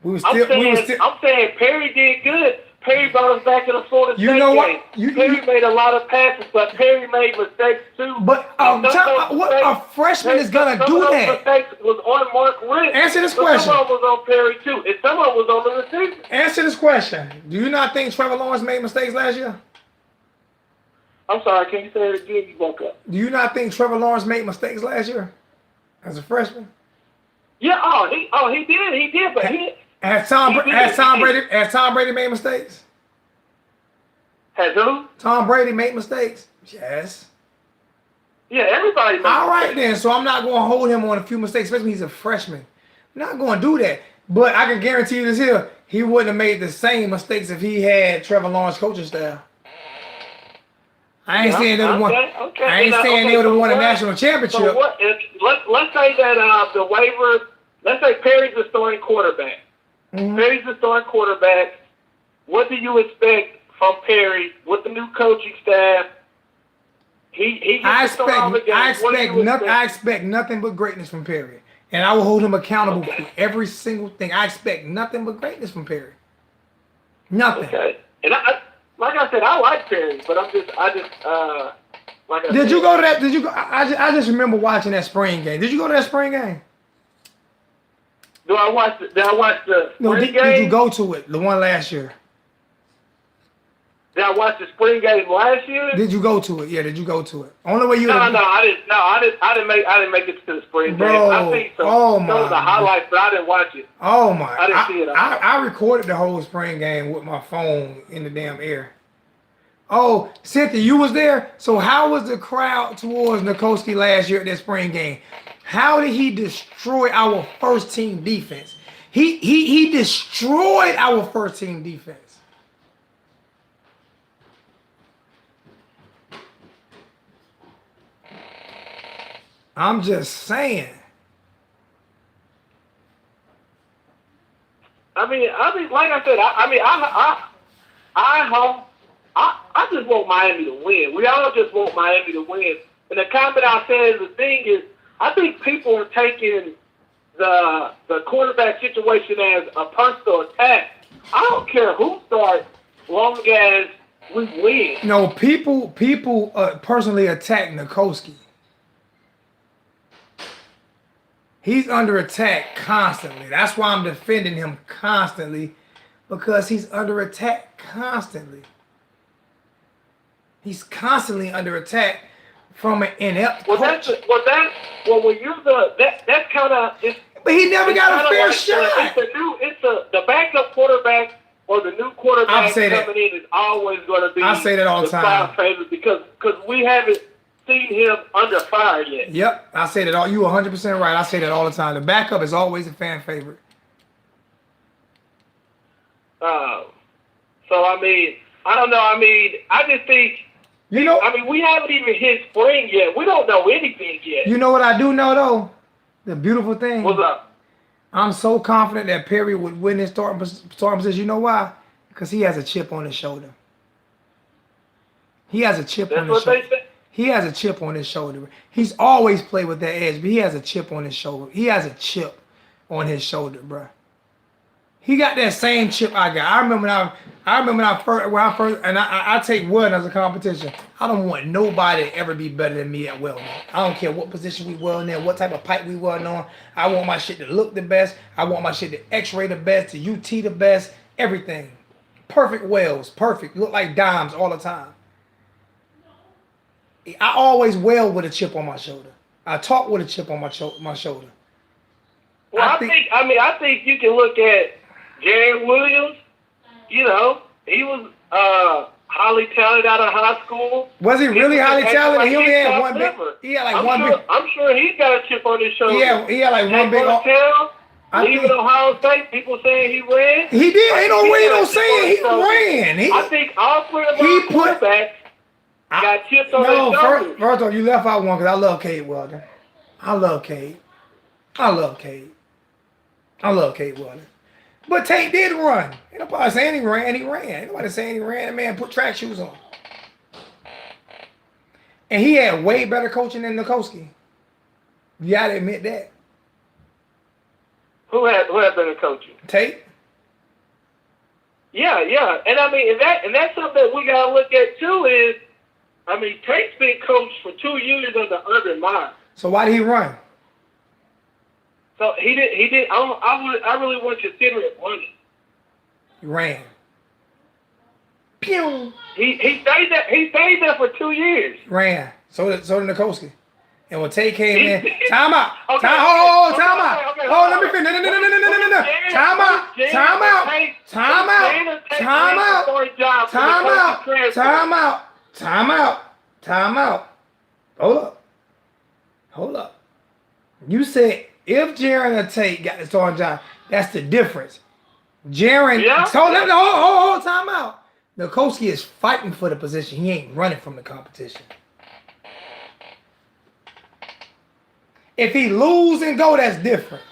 I'm saying Perry did good. Perry brought us back to the Florida State game. Perry made a lot of passes, but Perry made mistakes too. But what a freshman is gonna do that? Some of those mistakes was on Mark Richt. Answer this question. Some of them was on Perry too, and some of them was on the receiver. Answer this question. Do you not think Trevor Lawrence made mistakes last year? I'm sorry, can you say it again? You woke up. Do you not think Trevor Lawrence made mistakes last year as a freshman? Yeah. He did, but he. Has Tom Brady made mistakes? Has who? Tom Brady made mistakes. Yes. Yeah, everybody. All right then. So I'm not going to hold him on a few mistakes, especially when he's a freshman. I'm not going to do that. But I can guarantee you this here: he wouldn't have made the same mistakes if he had Trevor Lawrence coaching staff. I ain't saying they would have won. I ain't saying they would have won a national championship. So what? Let's say that the waiver. Let's say Perry's the starting quarterback. Mm-hmm. Perry's the starting quarterback. What do you expect from Perry with the new coaching staff? I expect nothing but greatness from Perry, and I will hold him accountable for every single thing. I expect nothing but greatness from Perry. Nothing. Okay. And I like I said, I like Perry, but I just like I Did said, you go to that? Did you go? I just remember watching that spring game. Did you go to that spring game? Did I watch the No, spring did game? you go to it? The one last year. Did I watch the spring game last year? Did you go to it? Yeah, did you go to it? Only way you. No, I didn't. No, I didn't make it to the spring Bro, game. I think so. oh Some of the my. highlights, but I didn't watch it. Oh my! I didn't see it. I recorded the whole spring game with my phone in the damn air. Oh, Cynthia, you was there. So how was the crowd towards Nikoski last year at that spring game? How did he destroy our first team defense? He destroyed our first team defense. I'm just saying. I mean, like I said, I just want Miami to win. We all just want Miami to win. And the comment I said, the thing is, I think people are taking the quarterback situation as a personal attack. I don't care who starts, long as we win. No, people personally attack Nikoski. He's under attack constantly. That's why I'm defending him constantly, because he's under attack constantly. He's constantly under attack from an inept coach. That's kind of. But he never got a fair shot. It's the backup quarterback or the new quarterback coming in is always going to be. I say that all the time. Favorite because we haven't seen him under fire yet. Yep, I say that all. You 100% right. I say that all the time. The backup is always a fan favorite. So I mean, I don't know. I mean, I just think. You know. I mean, we haven't even hit spring yet. We don't know anything yet. You know what I do know though? The beautiful thing. What's up? I'm so confident that Perry would win his starting position. You know why? Because he has a chip on his shoulder. He has a chip on his shoulder. He has a chip on his shoulder. He's always played with that edge, but he has a chip on his shoulder. He has a chip on his shoulder, bro. He got that same chip I got. I remember when I first, and I take one as a competition. I don't want nobody to ever be better than me at welding. I don't care what position we welding in, what type of pipe we welding on. I want my shit to look the best. I want my shit to X-ray the best, to UT the best, everything. Perfect welds, perfect. Look like dimes all the time. I always weld with a chip on my shoulder. I talk with a chip on my shoulder. Well, I think you can look at Jared Williams. You know, he was highly talented out of high school. Was he really highly talented? He only had one big. He had like one big. I'm sure he's got a chip on his shoulder. Yeah, he had like one big. Leaving Ohio State, people saying he ran. He did. Ain't no saying he ran. I think all three of our quarterbacks got chips on their shoulders. First off, you left out one because I love Cade Weldon. I love Cade Weldon. But Tate did run. Ain't nobody saying he ran. Ain't nobody saying he ran. That man put track shoes on. And he had way better coaching than Nikoski. You got to admit that. Who had better coaching? Tate. Yeah. And I mean, and that's something that we got to look at too is, I mean, Tate's been coached for 2 years under Urban Meyer. So why did he run? So he did. I really wouldn't consider it running. He ran. Pew. He stayed there for 2 years. Ran. So did Nikoski. And when Tate came in, time out. Okay. Time out. Hold, let me finish. No. Time out. Hold up. You said if Jaren or Tate got the starting job, that's the difference. Jaren, hold, time out. Nikoski is fighting for the position. He ain't running from the competition. If he lose and go, that's different.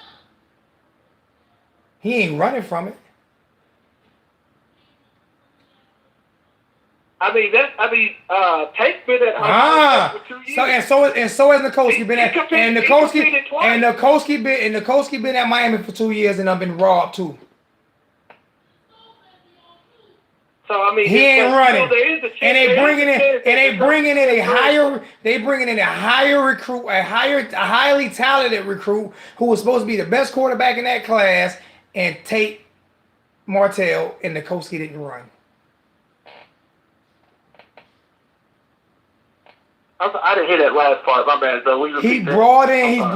He ain't running from it. Tate's been at Ohio for 2 years. So has Nikoski been at Nikoski been at Miami for 2 years and I've been robbed too. So I mean, he ain't running. There is a chance, And they bringing in a higher recruit, a highly talented recruit who was supposed to be the best quarterback in that class, and Tate Martell and Nikoski didn't run. I didn't hear that last part. My bad. So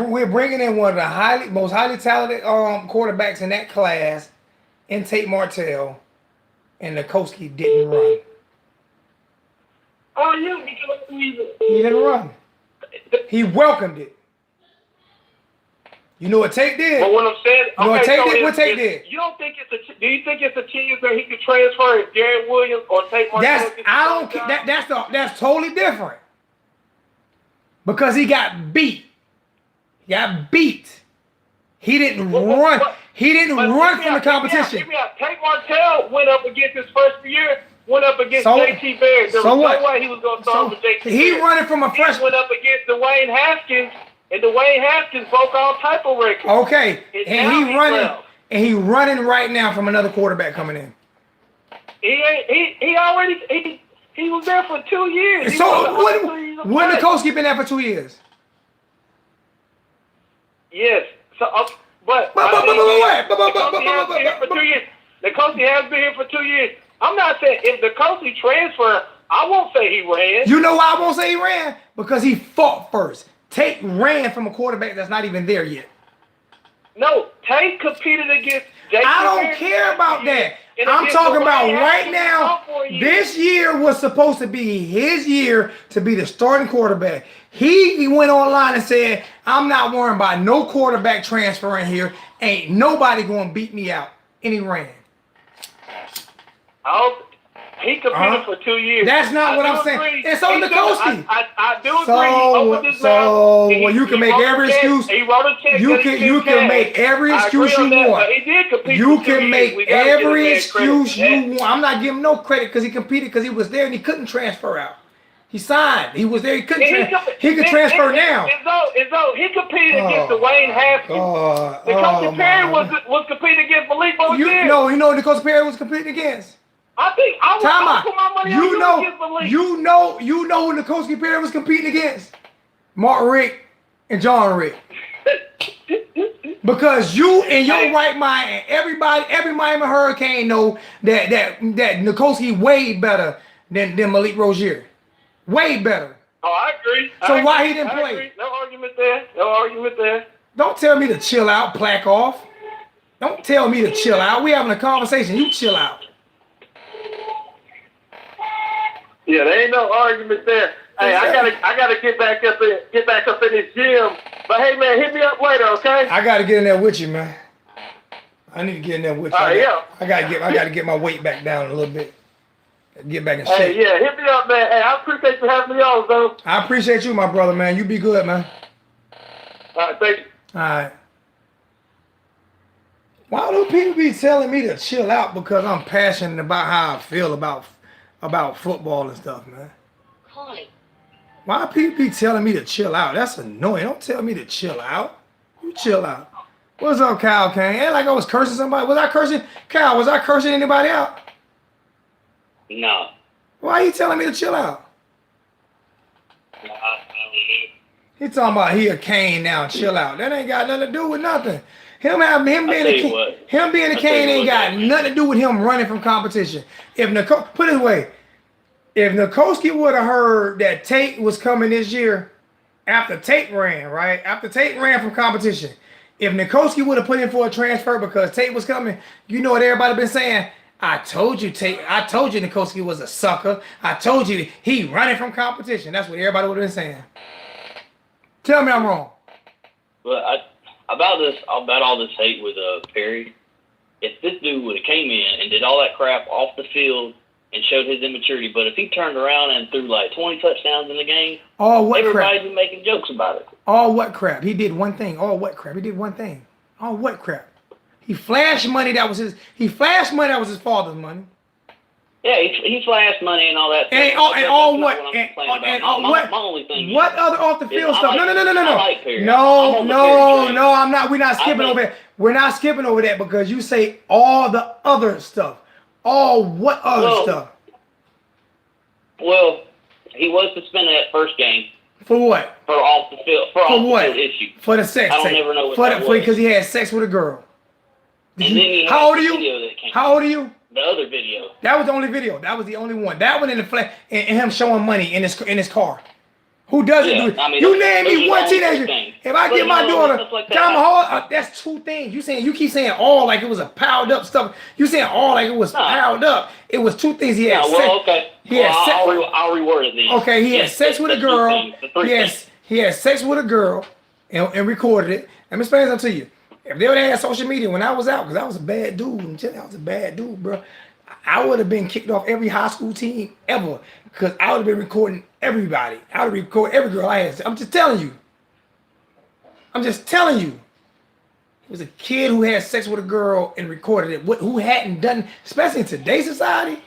We're bringing in one of the most highly talented quarterbacks in that class, in Tate Martell, and Nikoski didn't run. Oh, yeah, he didn't run. He welcomed it. You know what Tate did? But what I'm saying, you know what Tate did? What Tate did? You don't think do you think it's a chance that he could transfer if Garrett Williams or Tate Martell? That's totally different. Because he got beat. He got beat. He didn't run. He didn't run from the competition. Tate Martell went up against his first year, went up against JT Barrett. There was no way he was going to start with JT Barrett. He running from a freshman. He went up against Dwayne Haskins, and Dwayne Haskins broke all type of records. Okay, and he running right now from another quarterback coming in. He was there for 2 years. So when Nikoski been there for 2 years? Yes. So, but wait. For 2 years. Nikoski has been here for 2 years. I'm not saying if Nikoski transfer, I won't say he ran. You know why I won't say he ran? Because he fought first. Tate ran from a quarterback that's not even there yet. No, Tate competed against JT. I don't care about that. I'm talking about right now. This year was supposed to be his year to be the starting quarterback. He went online and said, I'm not worrying about no quarterback transferring here. Ain't nobody going to beat me out. And he ran. He competed for 2 years. That's not what I'm saying. And so Nikoski. I do agree. So you can make every excuse. He wrote a check. You can make every excuse you want. He did compete. You can make every excuse you want. I'm not giving no credit because he competed because he was there and he couldn't transfer out. He signed. He was there. He couldn't. He could transfer now. As though he competed against Dwayne Haskins. Nikosi Perry was competing against Malik Bowser. No, you know Nikosi Perry was competing against. I think I would put my money on against Malik. You know who Nikosi Perry was competing against? Mark Rick and John Rick. Because you in your right mind and every Miami Hurricane know that Nikosi way better than Malik Rozier. Way better. Oh, I agree. So why he didn't play? Agree. No argument there. Don't tell me to chill out, plaque off. Don't tell me to chill out. We having a conversation. You chill out. Yeah, there ain't no argument there. Hey, I gotta get back up in this gym. But hey, man, hit me up later, okay? I gotta get in there with you, man. I need to get in there with you. I gotta get my weight back down a little bit. Get back in shape. Hey, yeah, hit me up, man. Hey, I appreciate you having me on, though. I appreciate you, my brother, man. You be good, man. All right, thank you. All right. Why do people be telling me to chill out because I'm passionate about how I feel about football and stuff, man? Calling. Why people be telling me to chill out? That's annoying. Don't tell me to chill out. You chill out. What's up, Kyle Kane? Ain't like I was cursing somebody. Was I cursing? Kyle, was I cursing anybody out? No. Why are you telling me to chill out? He talking about he a Kane now, chill out. That ain't got nothing to do with nothing. Him being a Kane ain't got nothing to do with him running from competition. Put it this way, if Nikoski would have heard that Tate was coming this year, after Tate ran, right? After Tate ran from competition, if Nikoski would have put in for a transfer because Tate was coming, you know what everybody been saying? I told you Nikoski was a sucker. I told you he running from competition. That's what everybody would have been saying. Tell me I'm wrong. But about all this hate with Perry, if this dude would have came in and did all that crap off the field and showed his immaturity, but if he turned around and threw like 20 touchdowns in the game, everybody's been making jokes about it. All what crap? He did one thing. All what crap? He did one thing. All what crap? He flashed money that was his. He flashed money that was his father's money. Yeah, he flashed money and all that. My only thing. What other off the field stuff? No. Like No, I'm not. We're not skipping over that. We're not skipping over that because you say all the other stuff. Oh, what other stuff? Well, he was suspended that first game For what? for off the field issue. For the sex I don't tape. never know what that was. Because he had sex with a girl. And then he had How old are the you? video that came How old are you? The other video. That was the only video. That was the only one. That one in the flash and him showing money in his car. Who doesn't do it? I mean, You name me one those are the teenager. things. If I But get my daughter, stuff like John that, Hall, that's two things. You keep saying all like it was a piled up stuff. You saying all like it was piled up. It was two things. He had sex. Okay. He had sex. I'll reword it then. Okay, he had sex with a girl. He had sex with a girl and recorded it. Let me explain something to you. If they would have had social media when I was out, because I was a bad dude, I was a bad dude, bro. I would have been kicked off every high school team ever because I would have been recording everybody. I would have recorded every girl I had. I'm just telling you. It was a kid who had sex with a girl and recorded it. Who hadn't done, especially in today's society.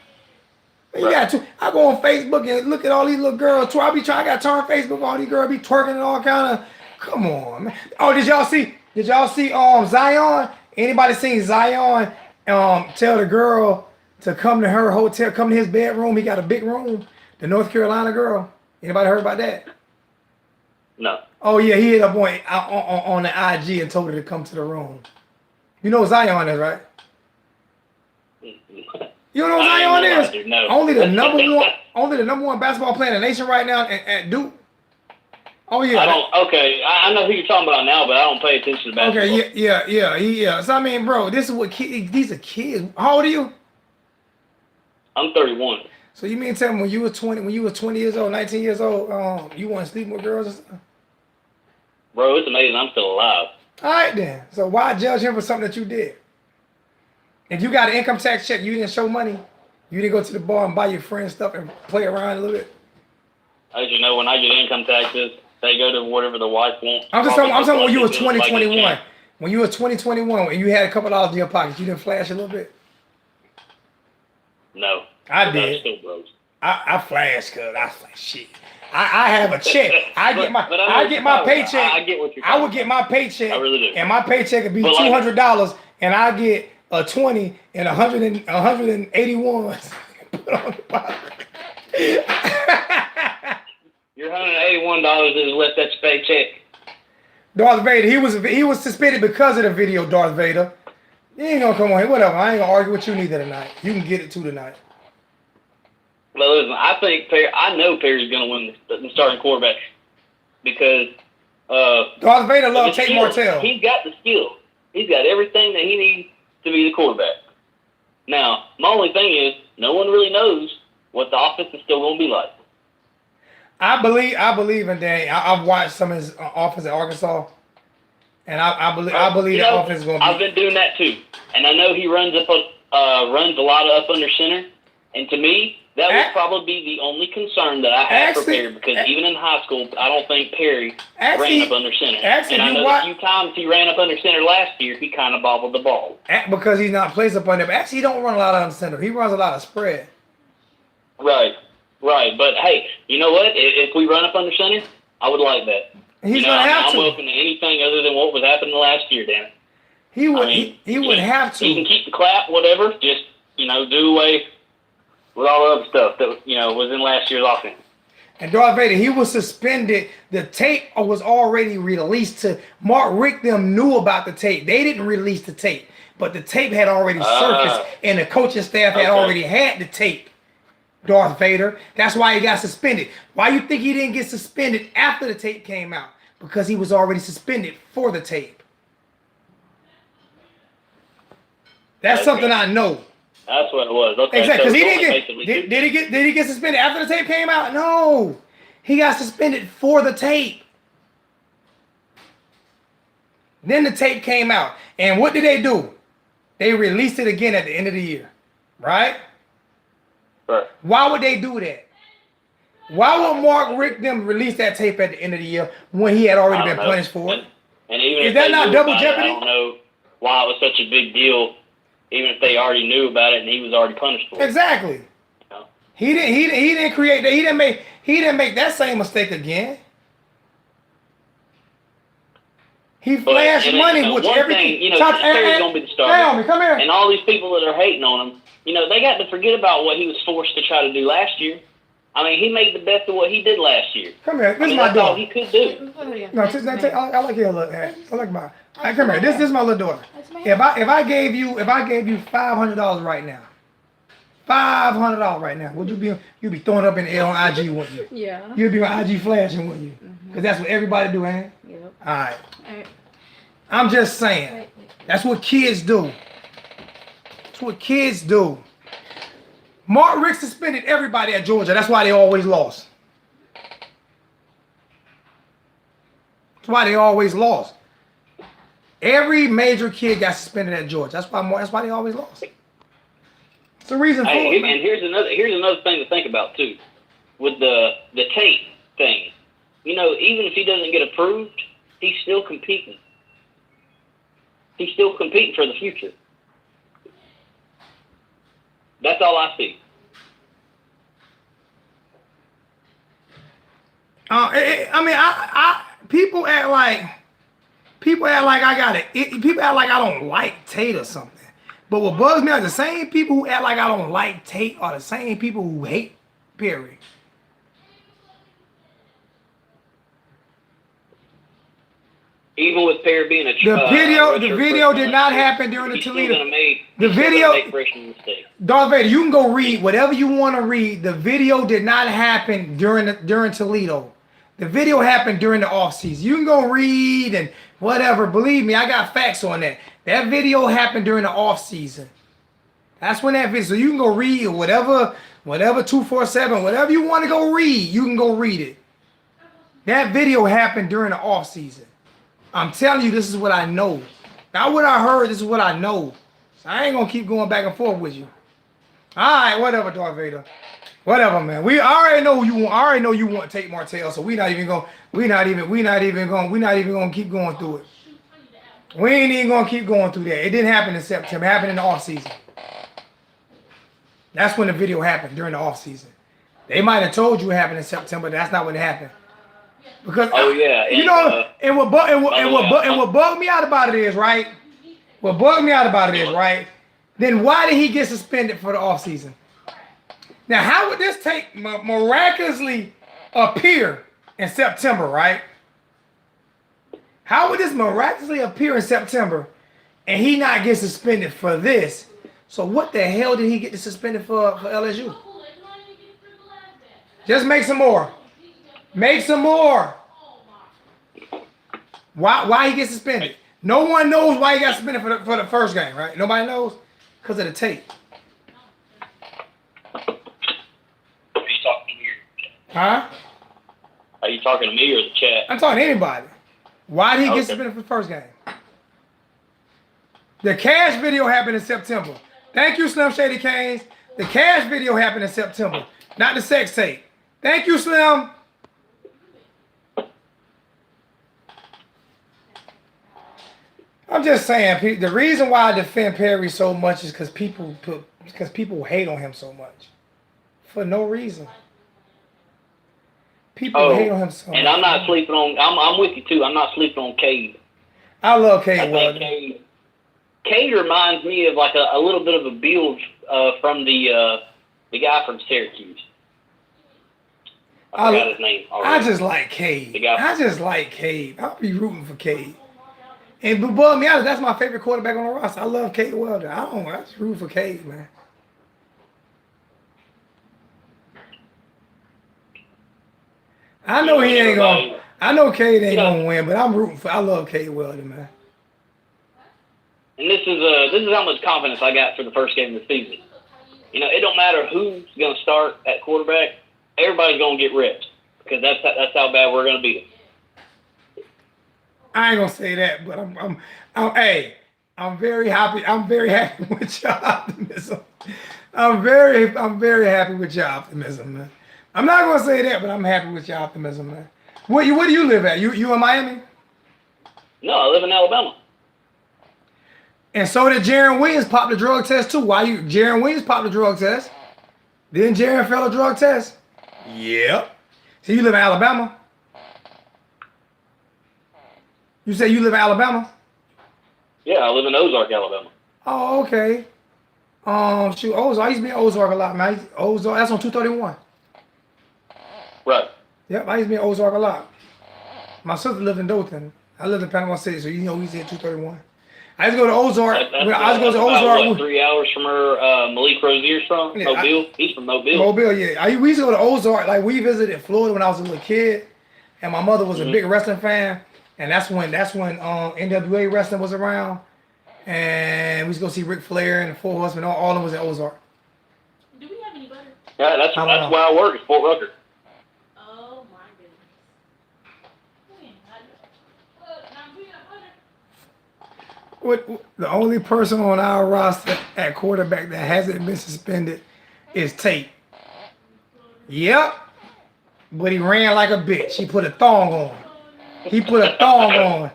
You got to. I go on Facebook and look at all these little girls. I got to turn Facebook. All these girls be twerking and all kind of. Come on, man. Oh, did y'all see Zion? Anybody seen Zion? Tell the girl to come to her hotel, come to his bedroom. He got a big room. The North Carolina girl. Anybody heard about that? No. Oh yeah, he hit up on the IG and told her to come to the room. You know what Zion is, right? You know what Zion is? No. Only the number one basketball player in the nation right now at Duke. Oh yeah. I know who you're talking about now, but I don't pay attention to basketball. Okay, yeah. So I mean, bro, this is what these are kids. How old are you? I'm 31. So you mean tell me when you were 20 years old, 19 years old, you want to sleep with girls and stuff? Bro, it's amazing I'm still alive. All right then. So why judge him for something that you did? If you got an income tax check, you didn't show money. You didn't go to the bar and buy your friends stuff and play around a little bit. As you know, when I get income taxes, they go to whatever the wife wants. I'm talking when you were 2021. When you were 2021, when you had a couple dollars in your pocket, you didn't flash a little bit? No. I did. Still broke. I flashed because I was like, shit. I have a check. I get my paycheck. I get what you're I would get my paycheck. I really do. And my paycheck would be $200, and I get a 20 and 181. Put on the bottom. Your $181 is left that paycheck. Darth Vader, he was suspended because of the video, Darth Vader. You ain't gonna come on here. Whatever. I ain't gonna argue with you neither tonight. You can get it too tonight. Well, listen, I know Perry's gonna win the starting quarterback because Darth Vader loves Tate Martell. He's got the skill. He's got everything that he needs to be the quarterback. Now, my only thing is, no one really knows what the offense is still gonna be like. I believe in Dan. I've watched some of his offense at Arkansas, and I believe the offense is going to be. I've been doing that too, and I know he runs a lot of up under center, and to me, that would probably be the only concern that I have for Perry because even in high school, I don't think Perry ran up under center. And I know the few times he ran up under center last year, he kind of bobbled the ball. Because he's not placed up under. But actually, he don't run a lot of under center. He runs a lot of spread. Right, but hey, you know what? If we run up under center, I would like that. He's gonna have to. I'm welcome to anything other than what was happening last year, Dan. He would. He would have to. He can keep the clap, whatever. Just do away with all the other stuff that was in last year's offense. And Darth Vader, he was suspended. The tape was already released to Mark Rick. Them knew about the tape. They didn't release the tape, but the tape had already surfaced, and the coaching staff had already had the tape. Darth Vader. That's why he got suspended. Why you think he didn't get suspended after the tape came out? Because he was already suspended for the tape. That's something I know. That's what it was. Okay. Exactly. So he didn't get. Did he get suspended after the tape came out? No. He got suspended for the tape. Then the tape came out, and what did they do? They released it again at the end of the year, right? Right. Why would they do that? Why would Mark Rick them release that tape at the end of the year when he had already been punished for it? And even is that not double jeopardy? I don't know why it was such a big deal. Even if they already knew about it and he was already punished for it. Exactly. He didn't create that. He didn't make that same mistake again. He flashed money, which everything. Terry's gonna be the starter. Naomi, come here. And all these people that are hating on him, You know, they got to forget about what he was forced to try to do last year. I mean, he made the best of what he did last year. Come here. This is my that's all daughter. he could do. No, I like your look. I like my. Hey, come here. This is my little daughter. If I gave you $500 right now, $500 right now, would you'd be throwing up in the air on IG, wouldn't you? Yeah. You'd be on IG flashing, wouldn't you? Because that's what everybody do, ain't it? Yep. All right. Alright. I'm just saying. That's what kids do. That's what kids do. Mark Richt suspended everybody at Georgia. That's why they always lost. That's why they always lost. Every major kid got suspended at Georgia. That's why they always lost. It's the reason for it. And here's another thing to think about too, with the Tate thing. You know, even if he doesn't get approved, he's still competing. He's still competing for the future. That's all I see. People act like I got it. People act like I don't like Tate or something. But what bugs me are the same people who act like I don't like Tate are the same people who hate Perry. Even with Perry being a the video did not happen during the Toledo. Darth Vader, you can go read whatever you want to read. The video did not happen during Toledo. The video happened during the offseason. You can go read and whatever. Believe me, I got facts on that. That video happened during the offseason. That's when that video. So you can go read whatever 247, whatever you want to go read. You can go read it. That video happened during the offseason. I'm telling you, this is what I know. Not what I heard, this is what I know. So I ain't gonna keep going back and forth with you. Alright, whatever, Darth Vader. Whatever, man. I already know you want Tate Martell, so we not even gonna keep going through it. We ain't even gonna keep going through that. It didn't happen in September, it happened in the off season. That's when the video happened, during the off season. They might have told you it happened in September, but that's not when it happened. Because and what bugged me out about it is, right? What bugged me out about it is, right? Then why did he get suspended for the offseason? Now, how would this take miraculously appear in September, right? How would this miraculously appear in September and he not get suspended for this? So what the hell did he get suspended for LSU? Just make some more. Make some more. Why he gets suspended? No one knows why he got suspended for the first game, right? Nobody knows? Because of the tape. Are you talking to me or the chat? Huh? Are you talking to me or the chat? I'm talking to anybody. Why did he get suspended for the first game? The Cash video happened in September. Thank you, Slim Shady Canes. The Cash video happened in September, not the sex tape. Thank you, Slim. I'm just saying, the reason why I defend Perry so much is because people hate on him so much. For no reason. People hate on him so much. And I'm not sleeping on, I'm with you too, I'm not sleeping on Cade. I love Cade Weldon. Cade reminds me of like a little bit of a build from the guy from Syracuse. I forgot his name already. I just like Cade. I'll be rooting for Cade. And to be honest, that's my favorite quarterback on the roster. I love Cade Weldon. I just root for Cade, man. I know he ain't gonna. I know Cade ain't gonna win, but I'm rooting for. I love Cade Weldon, man. And this is how much confidence I got for the first game of the season. You know, it don't matter who's gonna start at quarterback. Everybody's gonna get reps because that's how bad we're gonna beat them. I ain't gonna say that, but I'm very happy. I'm very happy with your optimism. I'm very happy with your optimism, man. I'm not gonna say that, but I'm happy with your optimism, man. Where do you live at? You in Miami? No, I live in Alabama. And so did Jaron Williams pop the drug test too. Jaron Williams popped the drug test? Didn't Jaron fail a drug test? Yep. So you live in Alabama? You say you live in Alabama? Yeah, I live in Ozark, Alabama. Oh, okay. Shoot, Ozark. I used to be in Ozark a lot, man. Ozark, that's on 231. Right. Yep, I used to be in Ozark a lot. My sister lived in Dothan. I lived in Panama City, so you know we used to hit 231. I used to go to Ozark. I used to go to about, Ozark. what, 3 hours from where Malik Rozier's from? Yeah, Mobile? He's from Mobile. Mobile, yeah. We used to go to Ozark. Like, we visited Florida when I was a little kid, and my mother was a big wrestling fan, and that's when NWA wrestling was around, and we used to go see Ric Flair and the Four Horsemen. All of them was in Ozark. Do we have any butter? Yeah, that's where I work, is Fort Rucker. Oh my goodness. We ain't got it. Now we got butter. The only person on our roster at quarterback that hasn't been suspended is Tate. Yep. But he ran like a bitch. He put a thong on. He put a thong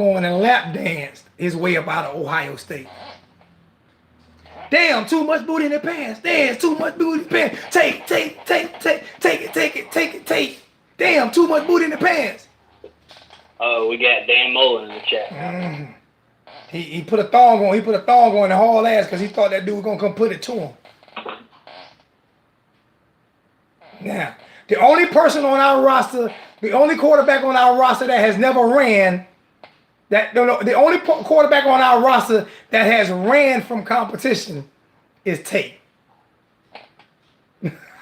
on and lap danced his way up out of Ohio State. Damn, too much booty in the pants. Damn, too much booty in the pants. Take it. Damn, too much booty in the pants. Oh, we got Dan Mullen in the chat. He put a thong on. He put a thong on and haul ass because he thought that dude was gonna come put it to him. Now, the only person on our roster, the only quarterback on our roster that has never ran, the only quarterback on our roster that has ran from competition is Tate.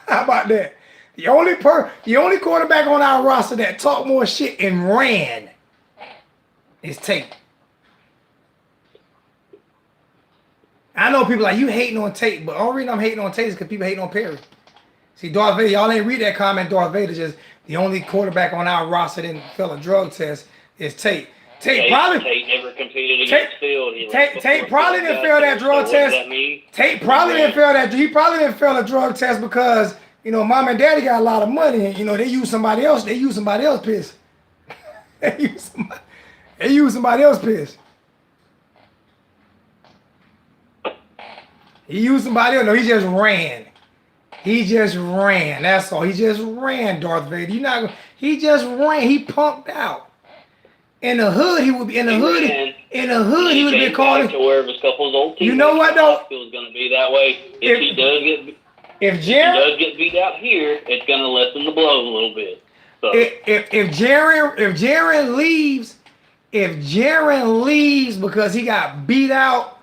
How about that? The only quarterback on our roster that talked more shit and ran is Tate. I know people like, you hating on Tate, but the only reason I'm hating on Tate is because people hating on Perry. See, Darth Vader, y'all ain't read that comment. Darth Vader just, the only quarterback on our roster that didn't fail a drug test is Tate. Tate never competed against Field. Tate probably didn't fail that drug test. Tate probably didn't fail that. He probably didn't fail a drug test because, you know, mom and daddy got a lot of money and, you know, they use somebody else. They use somebody else piss. They use somebody else piss. He used somebody else. No, he just ran. That's all. He just ran, Darth Vader. He just ran. He pumped out. In the hood, he would be in the hood. In the hood, he would have been calling. To where his couple's old team. You know what though? It was going to be that way. If he does get beat out here, it's going to lessen the blow a little bit. So. If Jaron leaves because he got beat out.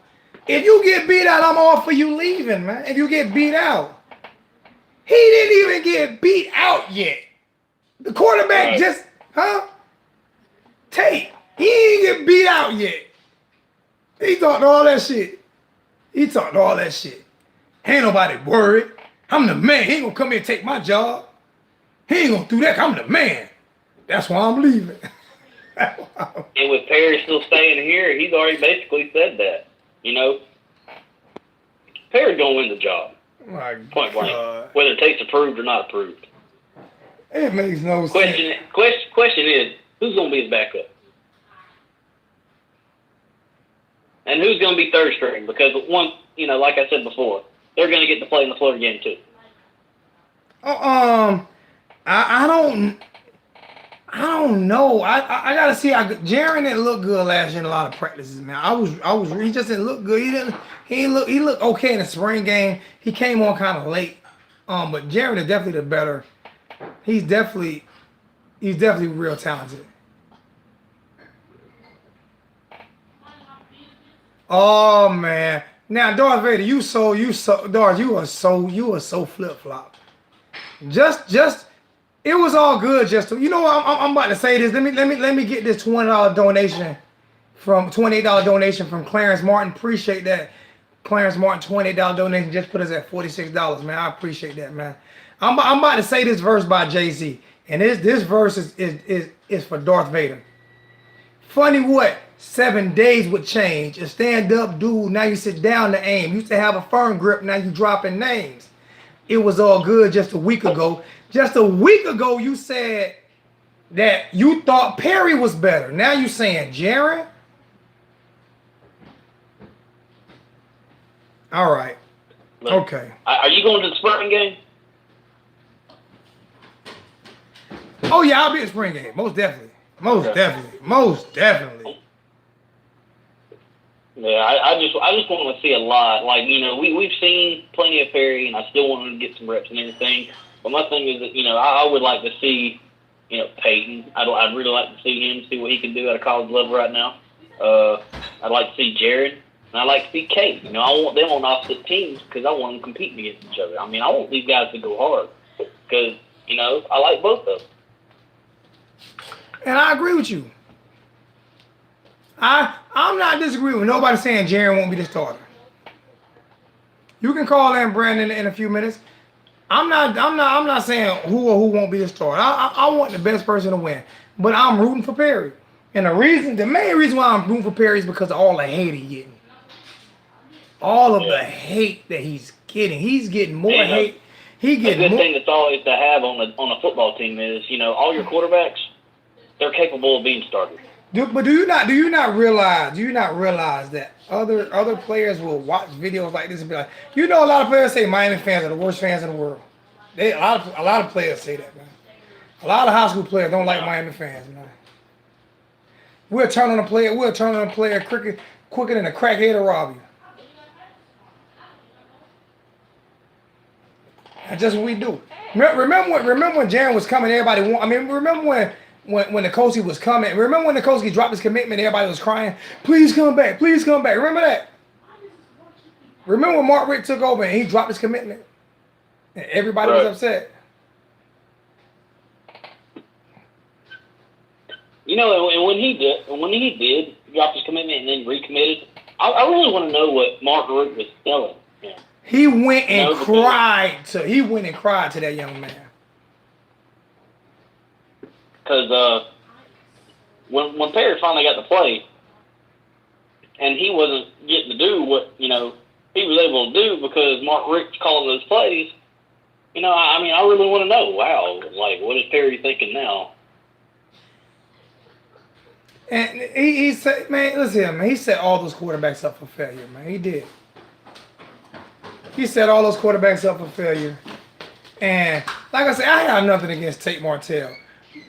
If you get beat out, I'm all for you leaving, man. If you get beat out. He didn't even get beat out yet. The quarterback Tate, he ain't get beat out yet. He talked all that shit. Ain't nobody worried. I'm the man. He ain't gonna come here and take my job. He ain't gonna do that. I'm the man. That's why I'm leaving. And with Perry still staying here, he's already basically said that. You know, Perry's gonna win the job. My point blank. God. Whether Tate's approved or not approved. It makes no sense. Question is, who's going to be his backup? And who's going to be third string? Because one, you know, like I said before, they're going to get to play in the Florida game too. I don't know. I gotta see. Jaron didn't look good last year in a lot of practices, man. He just didn't look good. He looked okay in the spring game. He came on kind of late. But Jaron is definitely the better. He's definitely real talented. Oh man. Now Darth Vader, you are so flip flop. Just it was all good. Just to, you know what I'm about to say this. Let me get this $28 donation from Clarence Martin. Appreciate that. Clarence Martin, $28 donation, just put us at $46, man. I appreciate that, man. I'm about to say this verse by Jay-Z, and this verse is for Darth Vader. Funny what 7 days would change. A stand-up dude, now you sit down to aim. Used to have a firm grip, now you dropping names. It was all good just a week ago. Just a week ago, you said that you thought Perry was better. Now you saying Jaron? All right. Look, okay. Are you going to the spring game? Oh, yeah, I'll be at the spring game. Most definitely. Most definitely. Yeah, Yeah, I just want to see a lot. Like, you know, we've seen plenty of Perry, and I still want him to get some reps and everything. But my thing is that, you know, I would like to see, you know, Peyton. I'd really like to see him, see what he can do at a college level right now. I'd like to see Jared, and I'd like to see Kate. You know, I want them on opposite teams because I want them competing against each other. I mean, I want these guys to go hard because, you know, I like both of them. And I agree with you. I'm not disagreeing with nobody saying Jared won't be the starter. You can call in Brandon in a few minutes. I'm not saying who or who won't be the starter. I want the best person to win, but I'm rooting for Perry. And the main reason why I'm rooting for Perry is because of all the hate he's getting. All of the hate that he's getting. He's getting more hate. A good thing that's always to have on a football team is, you know, all your quarterbacks, they're capable of being starters. But do you not realize that other players will watch videos like this and be like, you know, a lot of players say Miami fans are the worst fans in the world. A lot of players say that, man. A lot of high school players don't like Miami fans, man. We'll turn on a player quicker than a crackhead will rob you. That's just what we do. Remember when Jaron was coming, everybody remember when Nikosi was coming. Remember when Nikosi dropped his commitment, everybody was crying, please come back, please come back. Remember that? Remember when Mark Richt took over and he dropped his commitment? And everybody was upset. You know, and when he did drop his commitment and then recommitted, I really want to know what Mark Richt was telling him. He went and cried to that young man. Because when Perry finally got to play, and he wasn't getting to do what, you know, he was able to do because Mark Richt's calling those plays, you know, I mean, I really want to know, wow, like, what is Perry thinking now? And he said, man, listen, man, he set all those quarterbacks up for failure, man. He did. He set all those quarterbacks up for failure. And like I said, I have nothing against Tate Martell.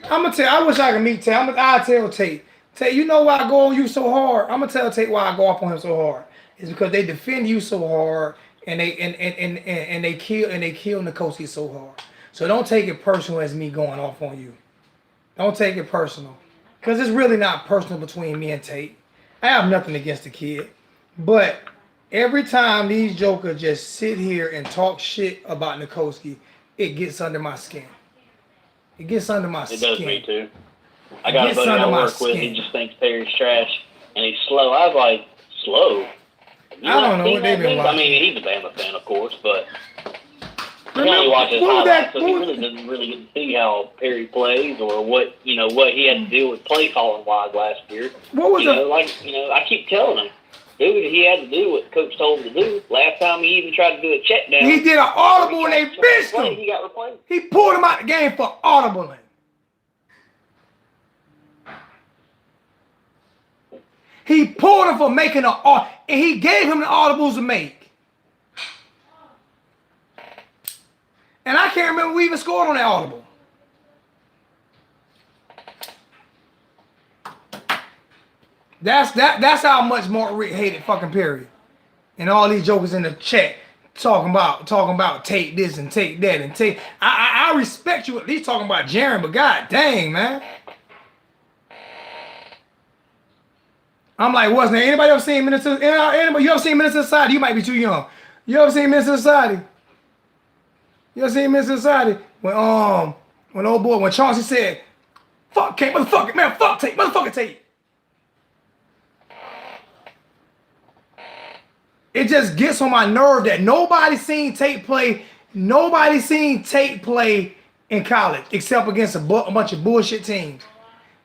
I'm gonna tell you, I wish I could meet Tate. I'll tell Tate. Tate, you know why I go on you so hard? I'm gonna tell Tate why I go up on him so hard. It's because they defend you so hard and they kill Nikosi so hard. So don't take it personal as me going off on you. Don't take it personal. Because it's really not personal between me and Tate. I have nothing against the kid. But every time these jokers just sit here and talk shit about Nikosi, it gets under my skin. It gets under my skin. It does me too. I got a buddy I work with, he just thinks Perry's trash, and he's slow. I was like, slow? I don't know what they've been watching. I mean, he's a Bama fan, of course, but he only watches highlights, so he really doesn't really get to see how Perry plays or what he had to deal with play calling wise last year. I keep telling him, dude, he had to do what Coach told him to do. Last time he even tried to do a check down. He did an audible and they bitched him. He got replaced. He pulled him out the game for audibling. He pulled him for making and he gave him the audibles to make. And I can't remember we even scored on that audible. That's how much Mark Richt hated fucking Perry. And all these jokers in the chat talking about Tate this and Tate that and Tate. I respect you at least talking about Jaron, but god dang, man. I'm like, wasn't there anybody ever seen Minister? Anybody you ever seen Minister Society? You might be too young. You ever seen Minister Society? You ever seen Minister Society? When old boy, when Chauncey said, fuck Tate, motherfucker, man, fuck Tate, motherfucker Tate. It just gets on my nerve that nobody seen Tate play in college except against a bunch of bullshit teams.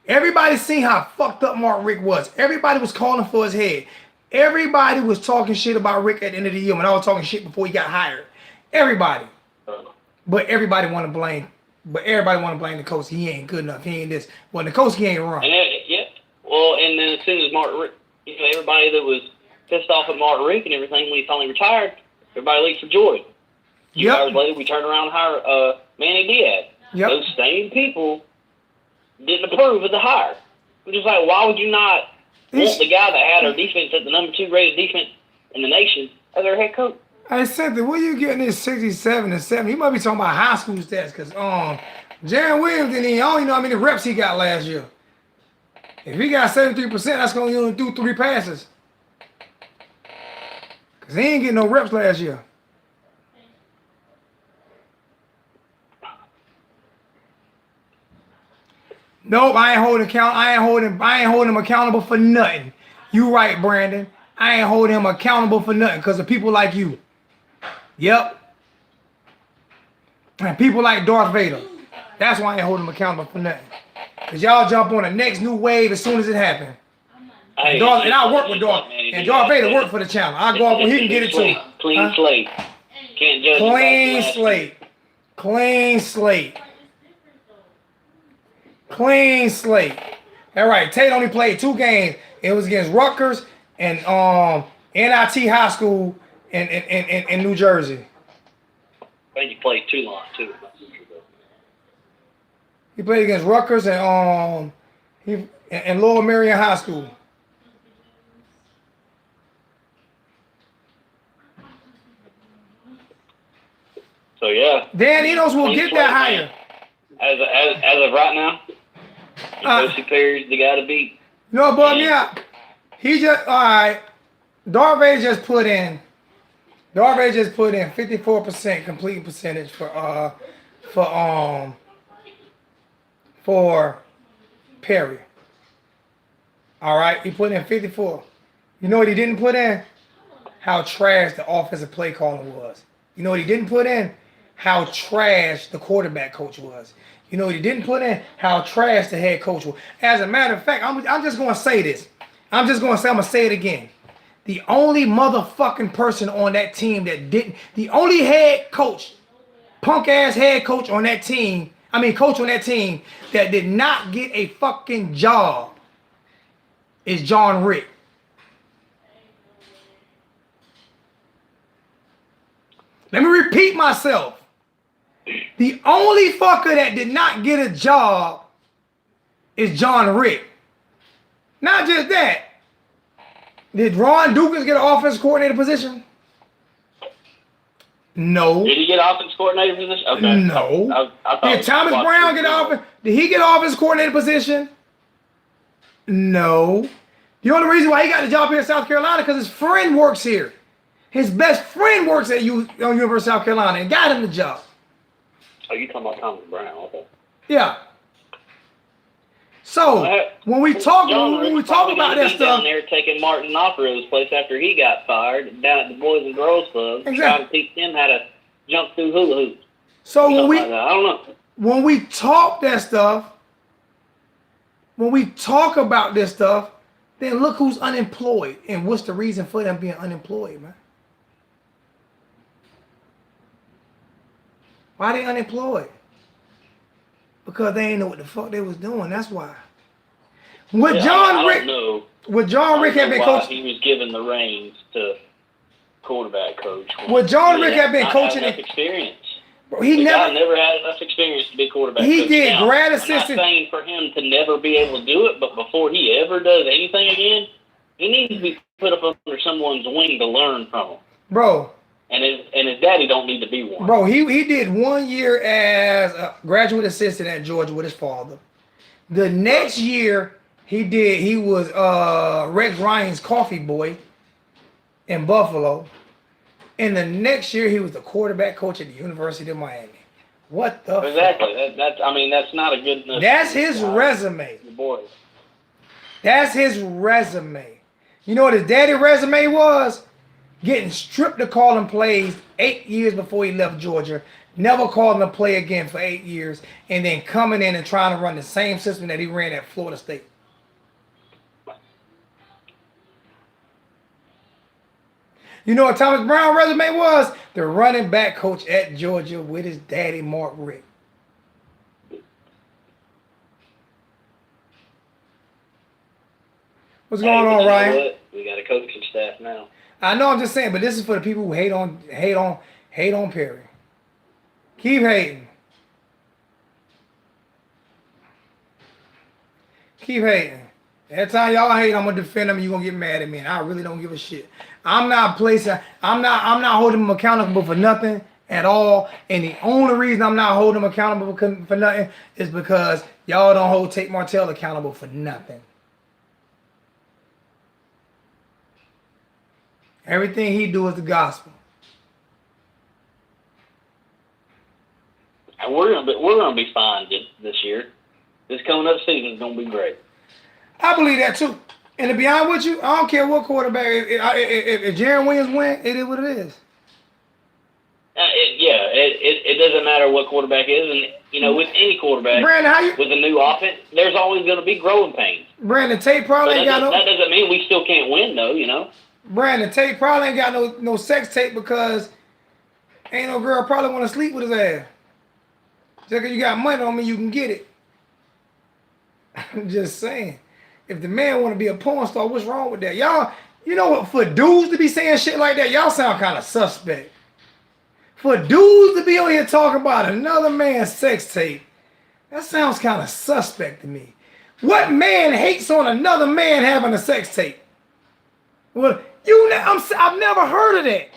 Everybody seen how fucked up Mark Richt was. Everybody was calling for his head. Everybody was talking shit about Rick at the end of the year when I was talking shit before he got hired. Everybody. But everybody want to blame the coach. He ain't good enough. He ain't this. Well, the coach ain't wrong. Well, and then as soon as Mark Richt, everybody that was pissed off at Mark Richt and everything when he finally retired, everybody leaped for joy. A few hours later, we turned around and hired Manny Diaz. Those same people didn't approve of the hire. I'm just like, why would you not want the guy that had our defense at the number 2 rated defense in the nation as our head coach. I said that where you getting this 67 and 70? He might be talking about high school stats because Jaron Williams I don't even know how many reps he got last year. If he got 73%, that's gonna only do 3 passes. Cause he ain't getting no reps last year. Nope, I ain't holding him accountable for nothing. You right, Brandon. I ain't holding him accountable for nothing because of people like you. Yep. And people like Darth Vader. That's why I ain't holding him accountable for nothing. Because y'all jump on the next new wave as soon as it happens. And I work with Darth. And Darth Vader work for the channel. I go up when he can get it too. Clean slate. Can't judge. Clean slate. Clean slate. Clean slate. All right, Tate only played 2 games. It was against Rutgers and NIT High School in New Jersey. I think he played too long too. He played against Rutgers and Lower Merion High School. So yeah. Dan Enos will get that higher. As of right now, Kosi Perry's the guy to beat. You know what bummed me out? He just all right. Darth Vader just put in 54% completing percentage for Perry. All right, he put in 54. You know what he didn't put in? How trash the offensive play calling was. You know what he didn't put in? How trash the quarterback coach was. You know what he didn't put in? How trash the head coach was. As a matter of fact, I'm just going to say this. I'm going to say it again. The only motherfucking person on that team that didn't, the only head coach, punk ass head coach on that team, coach on that team that did not get a fucking job is John Rick. Let me repeat myself. The only fucker that did not get a job is John Rick. Not just that. Did Ron Dukas get an offense coordinator position? No. Did he get offense coordinator position? Okay. No. I Did Thomas Brown get offense? Did he get offense coordinator position? No. The only reason why he got the job here in South Carolina because his friend works here. His best friend works at University of South Carolina and got him the job. Oh, you talking about Thomas Brown? Okay. Yeah. So when we talk about that stuff, down there taking Martin Knockero's place after he got fired down at the Boys and Girls Club, trying to teach him how to jump through hula hoops. So when we, I don't know. When we talk that stuff, when we talk about this stuff, then look who's unemployed and what's the reason for them being unemployed, man. Why they unemployed? Because they ain't know what the fuck they was doing. That's why. Would John Rick have been coaching? He was given the reins to quarterback coach. Would John Rick have been coaching? Enough experience. Bro, he never had enough experience to be quarterback coach. He did grad assistant. I'm not saying for him to never be able to do it, but before he ever does anything again, he needs to be put up under someone's wing to learn from him. Bro. And his daddy don't need to be one. Bro, he did 1 year as a graduate assistant at Georgia with his father. The next year he was Rex Ryan's coffee boy in Buffalo. And the next year he was the quarterback coach at the University of Miami. What the Exactly. That's not a good enough. That's his resume. The boy. That's his resume. You know what his daddy resume was? Getting stripped of calling plays 8 years before he left Georgia, never calling a play again for 8 years, and then coming in and trying to run the same system that he ran at Florida State. You know what Thomas Brown's resume was? The running back coach at Georgia with his daddy, Mark Richt. What's going on, Ryan? We got a coaching staff now. I know, I'm just saying, but this is for the people who hate on Perry. Keep hating. Keep hating. Every time y'all hate, I'm gonna defend them. You gonna get mad at me, and I really don't give a shit. I'm not holding them accountable for nothing at all. And the only reason I'm not holding them accountable for nothing is because y'all don't hold Tate Martell accountable for nothing. Everything he do is the gospel. And we're gonna be fine this year. This coming up season is gonna be great. I believe that too. And to be honest with you, I don't care what quarterback. If Jaron Williams win, it is what it is. It doesn't matter what quarterback is, and you know, with any quarterback, Brandon, with a new offense, there's always going to be growing pains. Brandon Tate probably ain't got no. That doesn't mean we still can't win, though. You know. Brandon Tate probably ain't got no sex tape because ain't no girl probably want to sleep with his ass. Just because you got money on me, you can get it. I'm just saying. If the man want to be a porn star, what's wrong with that? Y'all, you know what? For dudes to be saying shit like that, y'all sound kind of suspect. For dudes to be on here talking about another man's sex tape, that sounds kind of suspect to me. What man hates on another man having a sex tape? Well, I've never heard of that.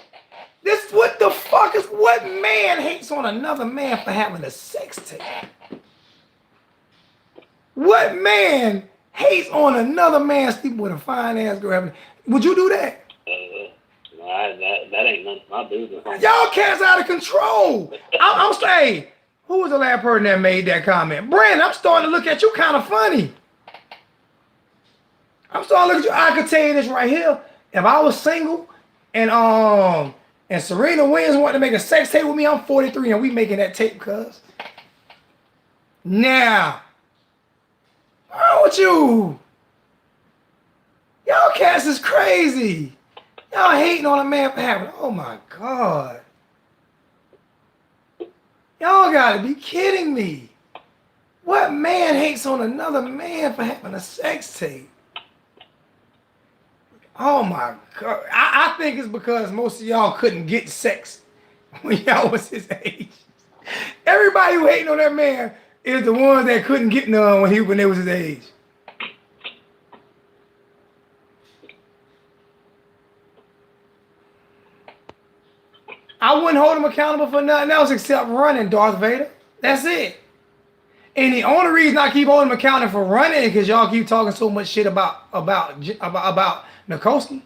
What the fuck is, what man hates on another man for having a sex tape? What man hates on another man sleeping with a fine ass girl? Would you do that? That ain't nothing I do. Y'all cats out of control. I'm saying, who was the last person that made that comment? Brandon, I'm starting to look at you kind of funny. I'm starting to look at you. I could tell you this right here. If I was single and Serena Williams wanted to make a sex tape with me, I'm 43 and we making that tape, cuz. Now, what's wrong with you? Y'all cats is crazy. Y'all hating on a man for having, oh my God. Y'all gotta be kidding me. What man hates on another man for having a sex tape? Oh my God. I think it's because most of y'all couldn't get sex when y'all was his age. Everybody who hating on that man is the ones that couldn't get none when they was his age. I wouldn't hold him accountable for nothing else except running, Darth Vader. That's it. And the only reason I keep holding him accountable for running is because y'all keep talking so much shit about Nikoski.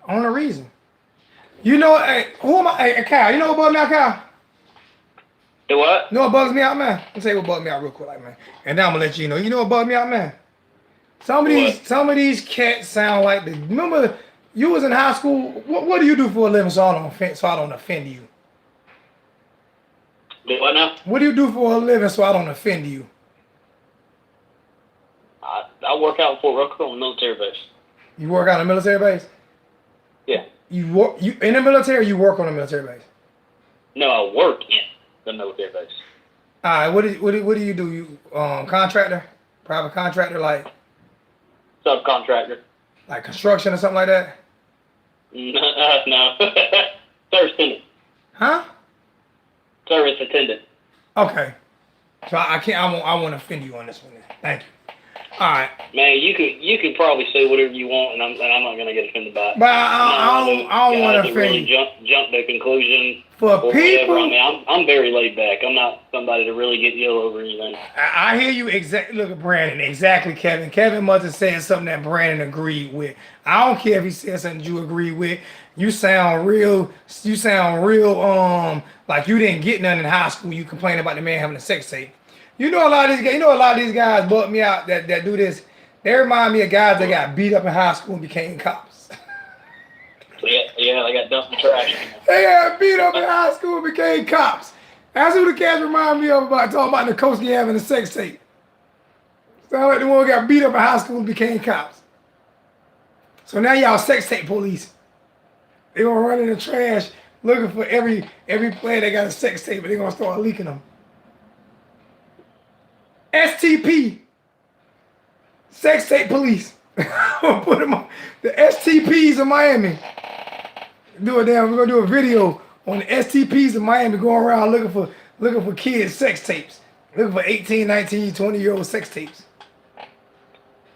Only reason. You know, hey, who am I? Hey, Kyle, you know what bugs me out, Kyle? Do what? You know what bugs me out, man? Let me tell you what bugs me out real quick, like, man. And then I'm gonna let you know. You know what bugs me out, man? Some of these cats sound like remember you was in high school. What do you do for a living so I don't offend you? Do what now? What do you do for a living so I don't offend you? I work out in Fort Rucker on a military base. You work out on a military base? Yeah. You in the military or you work on a military base? No, I work in the military base. All right, what do you do? You contractor? Private contractor, like Subcontractor. Like construction or something like that? No. Service attendant. Huh? Service attendant. Okay. So I won't offend you on this one then. Thank you. All right. Man, you could probably say whatever you want, and I'm not gonna get offended by it. But I don't want to offend really you. Jump to a conclusion For or people, whatever. I mean, I'm very laid back. I'm not somebody to really get yelled over anything. I hear you exactly. Look at Brandon. Exactly, Kevin. Kevin must have said something that Brandon agreed with. I don't care if he said something you agree with. You sound real. Like you didn't get none in high school. You complain about the man having a sex tape. You know a lot of these guys. You know a lot of these guys bought me out that do this. They remind me of guys that got beat up in high school and became cops. Yeah, they got dumped in trash. They got beat up in high school and became cops. That's who the cats remind me of about talking about Nikoski having a sex tape. Sound like the one who got beat up in high school and became cops. So now y'all sex tape police. They gonna run in the trash looking for every player that got a sex tape, but they gonna start leaking them. STP. Sex tape police. I'm gonna put them on the STPs of Miami. We're gonna do a video on the STPs of Miami going around looking for kids' sex tapes. Looking for 18, 19, 20-year-old sex tapes.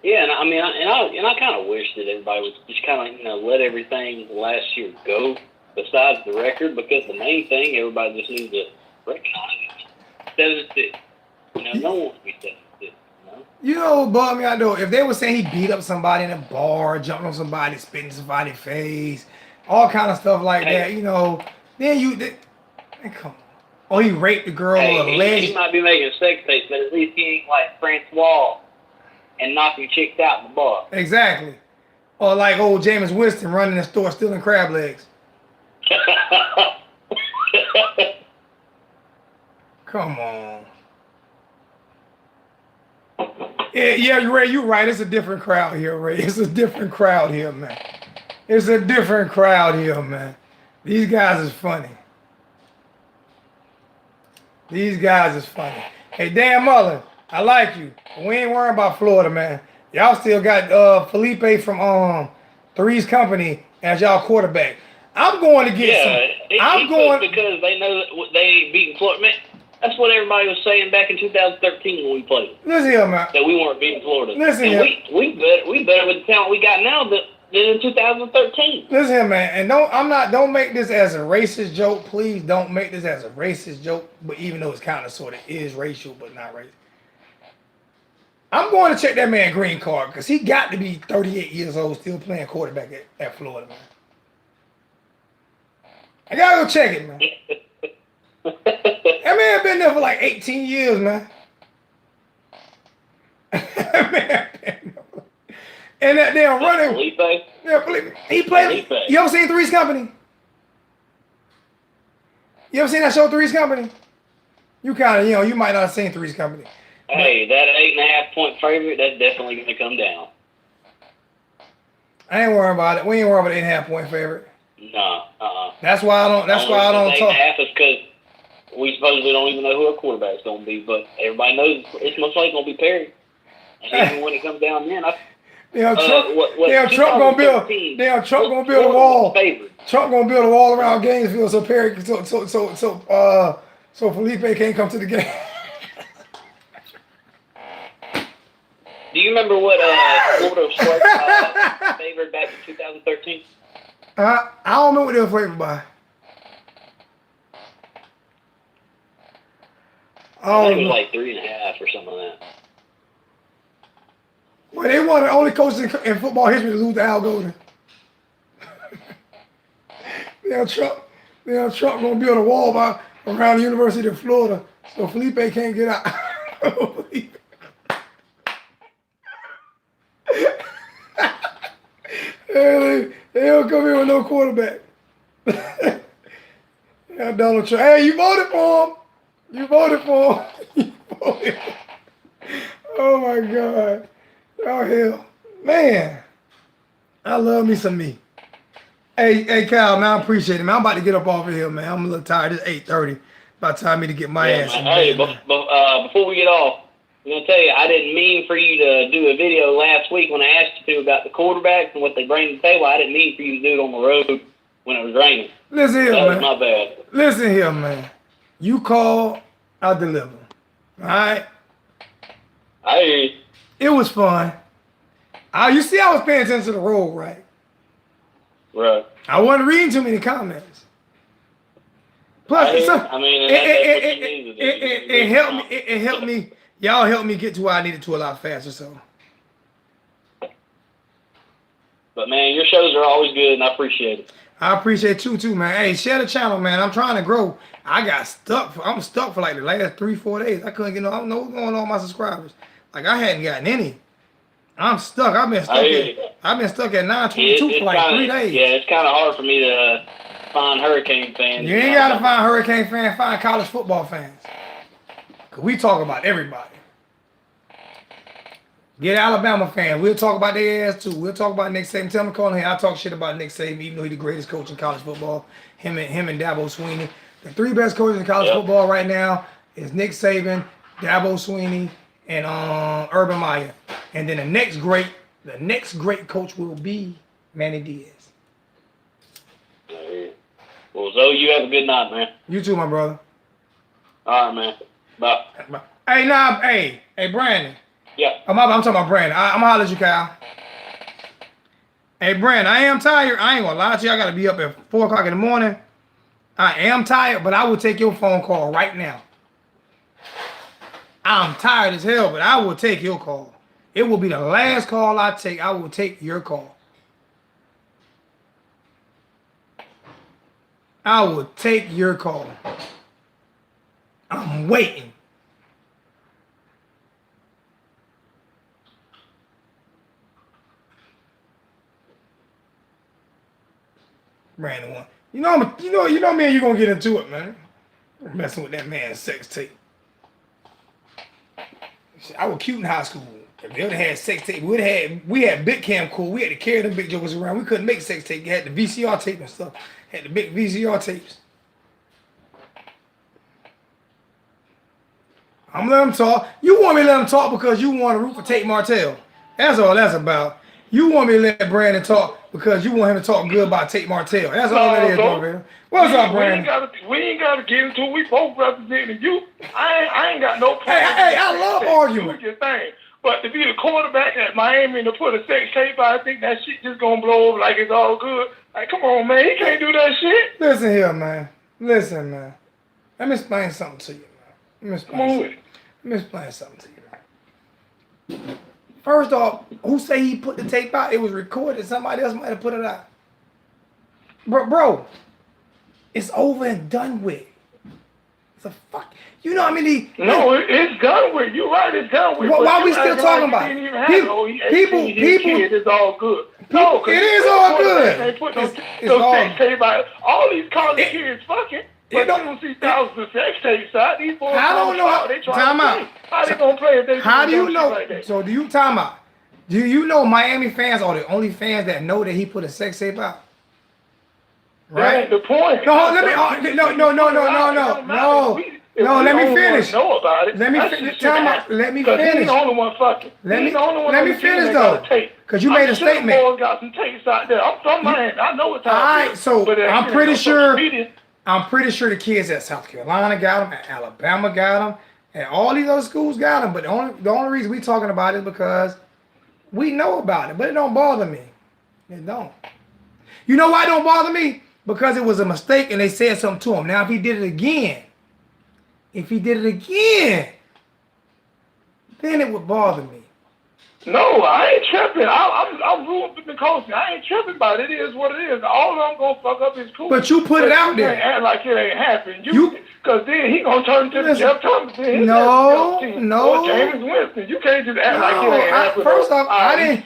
Yeah, and I kind of wish that everybody would just kind of let everything last year go besides the record, because the main thing everybody just needs to recognize is 7-6. No one wants to be 7-6. You know what bugged me out though? If they were saying he beat up somebody in a bar, jumped on somebody, spit in somebody's face, all kind of stuff like that, then come on. Or he raped the girl He might be making sex tapes, but at least he ain't like Francois and knocking chicks out in the bar. Exactly. Or like old Jameis Winston running the store stealing crab legs. Come on. Yeah, Ray, you're right. It's a different crowd here, Ray. It's a different crowd here, man. It's a different crowd here, man. These guys is funny. These guys is funny. Hey, Dan Mullen, I like you. We ain't worrying about Florida, man. Y'all still got Felipe from Three's Company as y'all quarterback. I'm going to get because they know that they ain't beating Florida. Man, that's what everybody was saying back in 2013 when we played. Listen here, man. That we weren't beating Florida. Listen and here. We better with the talent we got now than in 2013. Listen here, man. And don't make this as a racist joke. Please don't make this as a racist joke. But even though it's kind of sort of is racial, but not racist. I'm going to check that man green card because he got to be 38 years old still playing quarterback at Florida, man. I got to go check it, man. That man been there for like 18 years, man. That man been there. And that damn running. Felipe? Yeah, Felipe. He played. Felipe. You ever seen Three's Company? You ever seen that show, Three's Company? You kind of, you might not have seen Three's Company. Hey, that 8.5 point favorite, that's definitely going to come down. I ain't worrying about it. We ain't worrying about the 8.5 point favorite. No, That's why I don't talk. 8.5 is because we supposedly don't even know who our quarterback's going to be, but everybody knows it's most likely going to be Perry. And even when it comes down then, Trump gonna build a wall. Trump gonna build a wall around Gainesville so Perry so Felipe can't come to the game. Do you remember what Florida was favored back in 2013? I don't know what they were favored by. I think it was like 3.5 or something like that. Well, they were the only coaches in football history to lose to Al Golden. Trump gonna build a wall around the University of Florida so Felipe can't get out. They don't come here with no quarterback. Yeah, Donald Trump. Hey, you voted for him. You voted for him. Oh my God. Oh hell, man! I love me some me. Hey, Kyle, man, I appreciate it, man. I'm about to get up off of here, man. I'm a little tired. It's 8:30. About time me to get my ass. Hey, before we get off, I'm gonna tell you, I didn't mean for you to do a video last week when I asked you to about the quarterbacks and what they bring to the table. I didn't mean for you to do it on the road when it was raining. Listen here, man. That was my bad. Listen here, man. You call, I deliver. All right. I hear you. It was fun. You see, I was paying attention to the road, right? Right. I wasn't reading too many comments. Plus, it helped me. Y'all helped me get to where I needed to a lot faster. So. But man, your shows are always good, and I appreciate it. I appreciate you too, man. Hey, share the channel, man. I'm trying to grow. I'm stuck for like the last 3-4 days. I couldn't get I don't know what's going on with my subscribers. Like I hadn't gotten any. I'm stuck. I've been stuck at 922 for like 3 days. Yeah, it's kind of hard for me to find Hurricane fans. You ain't got to find Hurricane fans. Find college football fans. Cause we talk about everybody. Get Alabama fans. We'll talk about their ass too. We'll talk about Nick Saban. Tell me, calling here. I talk shit about Nick Saban, even though he's the greatest coach in college football. Him and Dabo Swinney. The 3 best coaches in college football right now is Nick Saban, Dabo Swinney, and Urban Meyer. And then the next great coach will be Manny Diaz. Well, Zoe, you have a good night, man. You too, my brother. All right, man. Bye. Hey, Brandon. Yeah. I'm talking about Brandon. I'm gonna holler at you, Kyle. Hey, Brandon, I am tired. I ain't gonna lie to you. I gotta be up at 4 o'clock in the morning. I am tired, but I will take your phone call right now. I'm tired as hell, but I will take your call. It will be the last call I take. I will take your call. I will take your call. I'm waiting. Brandon one. You know me and you gonna get into it, man. Messing with that man's sex tape. I was cute in high school. If they would have had sex tape, we had big cam cool. We had to carry them big jokers around. We couldn't make sex tape. You had the VCR tape and stuff. Had the big VCR tapes. I'm gonna let him talk. You want me to let him talk because you want to root for Tate Martell. That's all that's about. You want me to let Brandon talk because you want him to talk good about Tate Martell. That's all that is, man. What's up, Brandon? We ain't got to get into it. We both representing you. I ain't got no problem. Hey, I love arguing. Do your thing. But to be the quarterback at Miami and to put a sex tape out, I think that shit just gonna blow over like it's all good. Like, come on, man. He can't do that shit. Listen here, man. Listen, man. Let me explain something to you, man. Let me explain something to you. First off, who say he put the tape out? It was recorded. Somebody else might have put it out. Bro, it's over and done with. It's a fuck. You know how many? No, it's done with. You're right, it's done with. Why are we still talking about it? People, it's all good. No, it is all good. They put no sex tape out. All these college kids fucking. But you don't see thousands of sex tapes out. These boys, I don't know how. Time out. How they gonna play if they? How do you know? Like so do you time out? Do you know Miami fans are the only fans that know that he put a sex tape out? Right. That ain't the point. No, let me. No. Let me finish. Know about it. Let me finish. Time out. Let me finish. He's the only one fucking. Let me finish though. Because you made a statement. Boys got some tapes out there. I'm from Miami. I know what's out there. All right. So I'm pretty sure. I'm pretty sure the kids at South Carolina got them, at Alabama got them, and all these other schools got them. But the only reason we talking about it is because we know about it. But it don't bother me. It don't. You know why it don't bother me? Because it was a mistake and they said something to him. Now, if he did it again, then it would bother me. No, I ain't tripping. I'm rooting for the coach. I ain't tripping about it. It is what it is. All of them gonna fuck up his cool. But you put it out there. You can't act like it ain't happened. Because then he gonna turn to the Jeff Thomas. No. Or James Winston. You can't just act like it ain't happened. First off, I didn't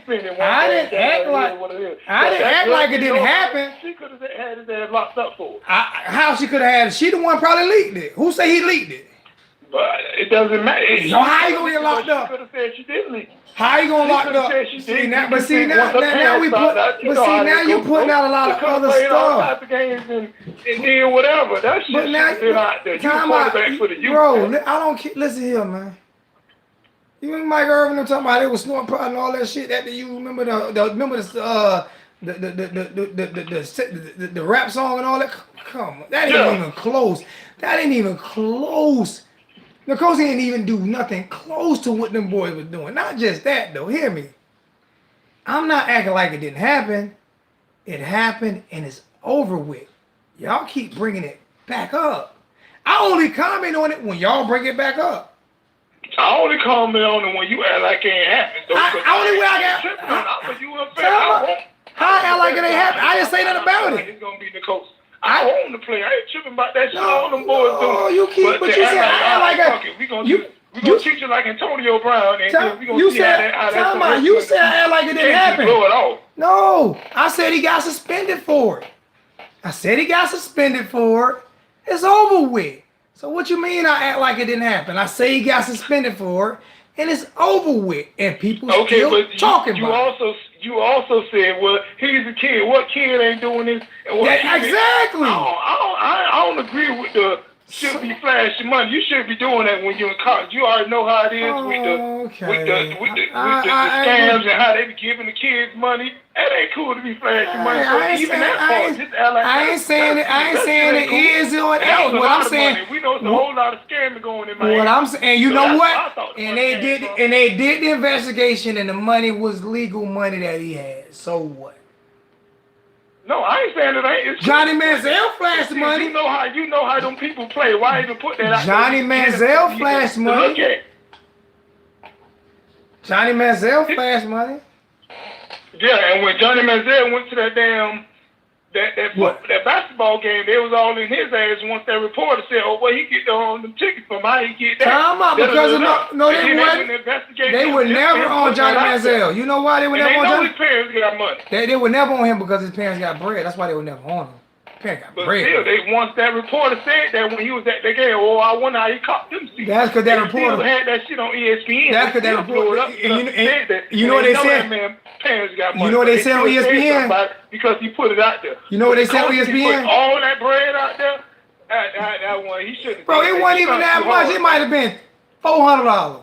act like it didn't happen. She could have had his ass locked up for it. How she could have had it? She the one probably leaked it. Who say he leaked it? But it doesn't matter. So how you gonna get locked up? She could have said she didn't leak it. How you gonna lock it up? Now you putting out a lot of other stuff. And then whatever. That shit been out there. You quarterback for the youth. Bro, I don't care. Listen here, man. You and Mike Irvin them talking about they was snorting pot and all that shit. That you remember the rap song and all that? Come on, that ain't even close. That ain't even close. The coach didn't even do nothing close to what them boys were doing. Not just that, though. Hear me. I'm not acting like it didn't happen. It happened, and it's over with. Y'all keep bringing it back up. I only comment on it when y'all bring it back up. I only comment on it when you act like it ain't happened. How I act like it ain't happened? I didn't say nothing about it. It's going to be the coach. I own the play. I ain't tripping about that shit. All them boys doing. Oh, you keep, but you said I like a. We gonna teach you like Antonio Brown, and we gonna see how that's. You said I act like it didn't happen. Blow it off. No, I said he got suspended for it. It's over with. So what you mean I act like it didn't happen? I say he got suspended for it, and it's over with, and people still talking about it. You also said, well, he's a kid. What kid ain't doing this? And what exactly. I don't agree with should be flashing money. You should be doing that when you're in college. You already know how it is with the scams and how they be giving the kids money. That ain't cool to be flashing money. So even that part, just act like I ain't saying it is or it ain't. What I'm saying, we know it's a whole lot of scamming going in Miami. what I'm saying, you know what? And they did the investigation, and the money was legal money that he had. So what? No, I ain't saying it ain't. It's Johnny Manziel flashed money. You know how them people play. Why even put that out? Johnny Manziel flashed money. Johnny Manziel flashed money. Yeah, and when Johnny Manziel went to that damn that basketball game, they was all in his ass. Once that reporter said, "Oh, where he get the tickets from? How he get that?" Time out, because they were never on Johnny Manziel. You know why they were never on Johnny? His parents got money. They were never on him because his parents got bread. That's why they were never on him. Parents got bread. Still, once that reporter said that when he was at the game, I wonder how he caught them seats. That's because that reporter still had that shit on ESPN. That's because that reporter. You know what they said? Man, parents got money. You know what they said on ESPN? Because he put it out there. You know what they said on ESPN? Put all that bread out there. That one, he shouldn't. Bro, it wasn't even that much. It might have been $400.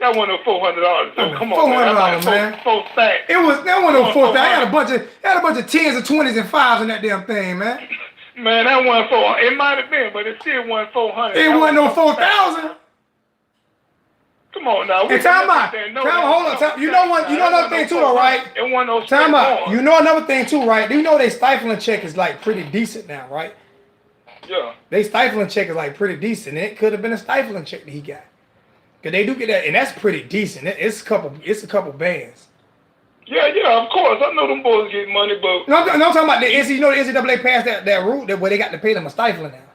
That wasn't $400. So come on, $400, man. Four stacks. That wasn't no 4 stacks. I had a bunch of 10s and 20s and 5s in that damn thing, man. Man, that wasn't 400. It might have been, but it still wasn't 400. It wasn't no 4,000. Come on now. And time out. Hold on. You know another thing too, all right? It wasn't no time out. You know another thing too, right? You know they stifling check is like pretty decent now, right? Yeah. They stifling check is like pretty decent. It could have been a stifling check that he got. Cause they do get that, and that's pretty decent. It's a couple bands. Yeah, of course. I know them boys get money, but no, I'm talking about the NCAA passed that rule where they got to pay them a stifling now.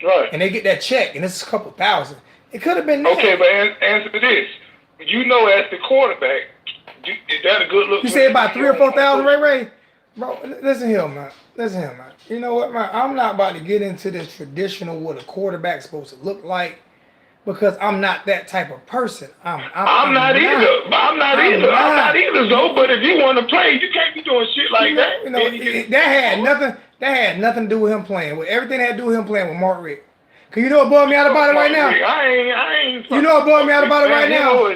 Right. And they get that check, and it's a couple thousand. It could have been that. Okay, but answer this. You know, as the quarterback, is that a good look? You say about 3,000 or 4,000, Ray? Bro, listen here, man. You know what, man? I'm not about to get into this traditional what a quarterback's supposed to look like. Because I'm not that type of person. I'm not either, though. But if you want to play, you can't be doing shit like that. You know, that had nothing to do with him playing. Everything had to do with him playing with Mark Richt. Cause you know what bugged me out about it right now? I ain't. You know what bugged me out about it right now?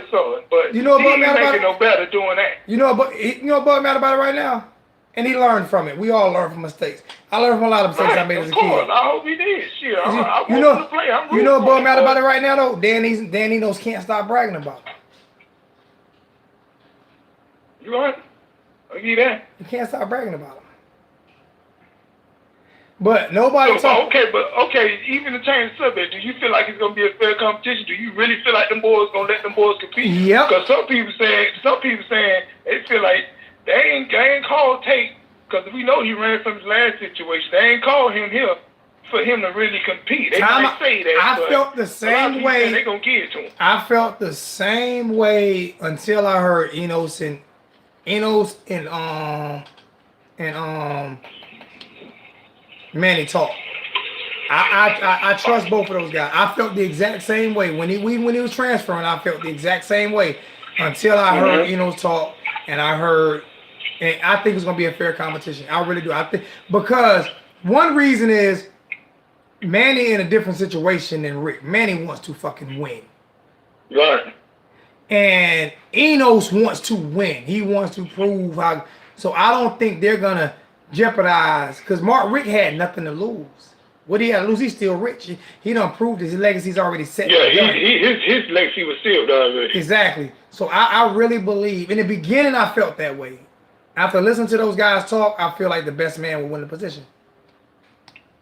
But you know what bugged me out about it? No better doing that. You know what bugged me out about it right now? And he learned from it. We all learn from mistakes. I learned from a lot of mistakes I made as a kid. Of course, I hope he did. Shit, I you know, to play. You know what bugged me out about it right now, though? Dan Enos can't stop bragging about it. You right? I'll give you that. He can't stop bragging about it. But nobody Okay, even to change the subject, do you feel like it's gonna be a fair competition? Do you really feel like them boys gonna let them boys compete? Yep. Because some people saying they feel like they ain't called Tate because we know he ran from his last situation. They ain't called him here for him to really compete. They might say that. I felt the same way. They gonna give it to him. I felt the same way until I heard Enos and Manny talk. I trust both of those guys. I felt the exact same way when he was transferring. I felt the exact same way until I heard Enos talk, and I think it's gonna be a fair competition. I really do. I think because one reason is Manny in a different situation than Rick. Manny wants to fucking win. Right. And Enos wants to win. He wants to prove how. So I don't think they're gonna jeopardize because Rick had nothing to lose. What he had to lose, he's still rich. He done proved his legacy's already set. Yeah, his legacy was sealed already. Exactly. So I really believe in the beginning I felt that way. After listening to those guys talk, I feel like the best man will win the position.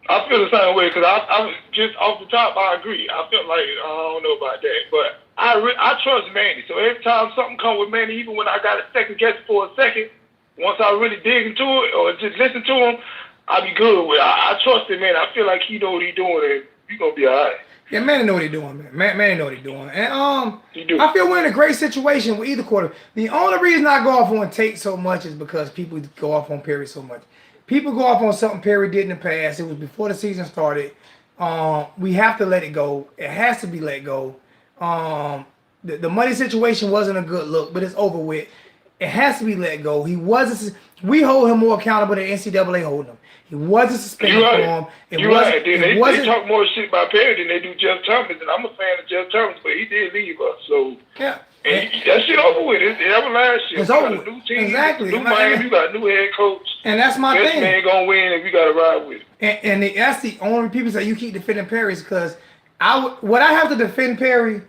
I feel the same way because I was just off the top. I agree. I felt like I don't know about that, but I trust Manny. So every time something comes with Manny, even when I got a second guess for a second, once I really dig into it or just listen to him, I'll be good with it. I trust him, man. I feel like he know what he's doing, and he's gonna be all right. Yeah, Manny know what he's doing, man. Manny know what he's doing, and I feel we're in a great situation with either quarter. The only reason I go off on Tate so much is because people go off on Perry so much. People go off on something Perry did in the past. It was before the season started. We have to let it go. It has to be let go. The money situation wasn't a good look, but it's over with. It has to be let go. He wasn't. We hold him more accountable than NCAA hold him. He wasn't suspended for him. You're right. They talk more shit about Perry than they do Jeff Thomas, and I'm a fan of Jeff Thomas, but he did leave us. So yeah, and that shit over with. That was last year. It's over with. New team, exactly. New Miami, you got a new head coach. And that's my Best thing. man gonna win, and we gotta ride with it. And that's the only people say you keep defending Perry is because would I have to defend Perry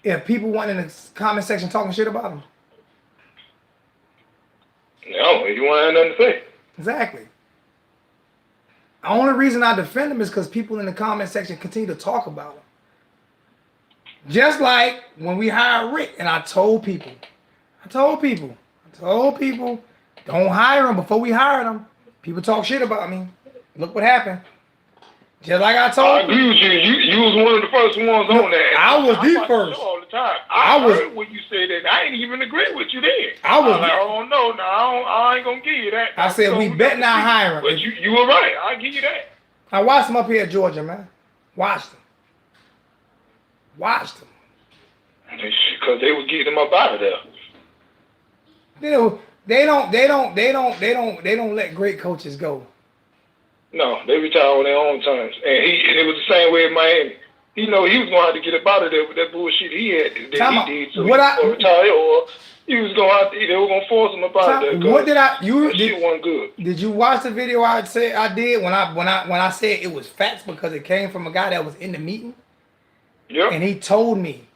if people want in the comment section talking shit about him? No, you want to have nothing to say. Exactly. The only reason I defend him is because people in the comment section continue to talk about him. Just like when we hired Rick, and I told people, don't hire him before we hired him. People talk shit about me. Look what happened. Just like I told I agree with you. You was one of the first ones on that. I was the first. All the time. I heard when you said that. I ain't even agree with you then. I was like, oh no, I ain't gonna give you that. I said we bet not hire him. But you were right. I'll give you that. I watched him up here at Georgia, man. Watched him. Because they would get him up out of there. They don't let great coaches go. No, they retire on their own terms. And it was the same way in Miami. He know he was going to have to get up out of there with that bullshit he had that he did. So he was going to retire, or he was going to have to, they were going to force him up out of there. What did I? Shit wasn't good. Did you watch the video I said I did when I said it was facts because it came from a guy that was in the meeting? Yep. And he told me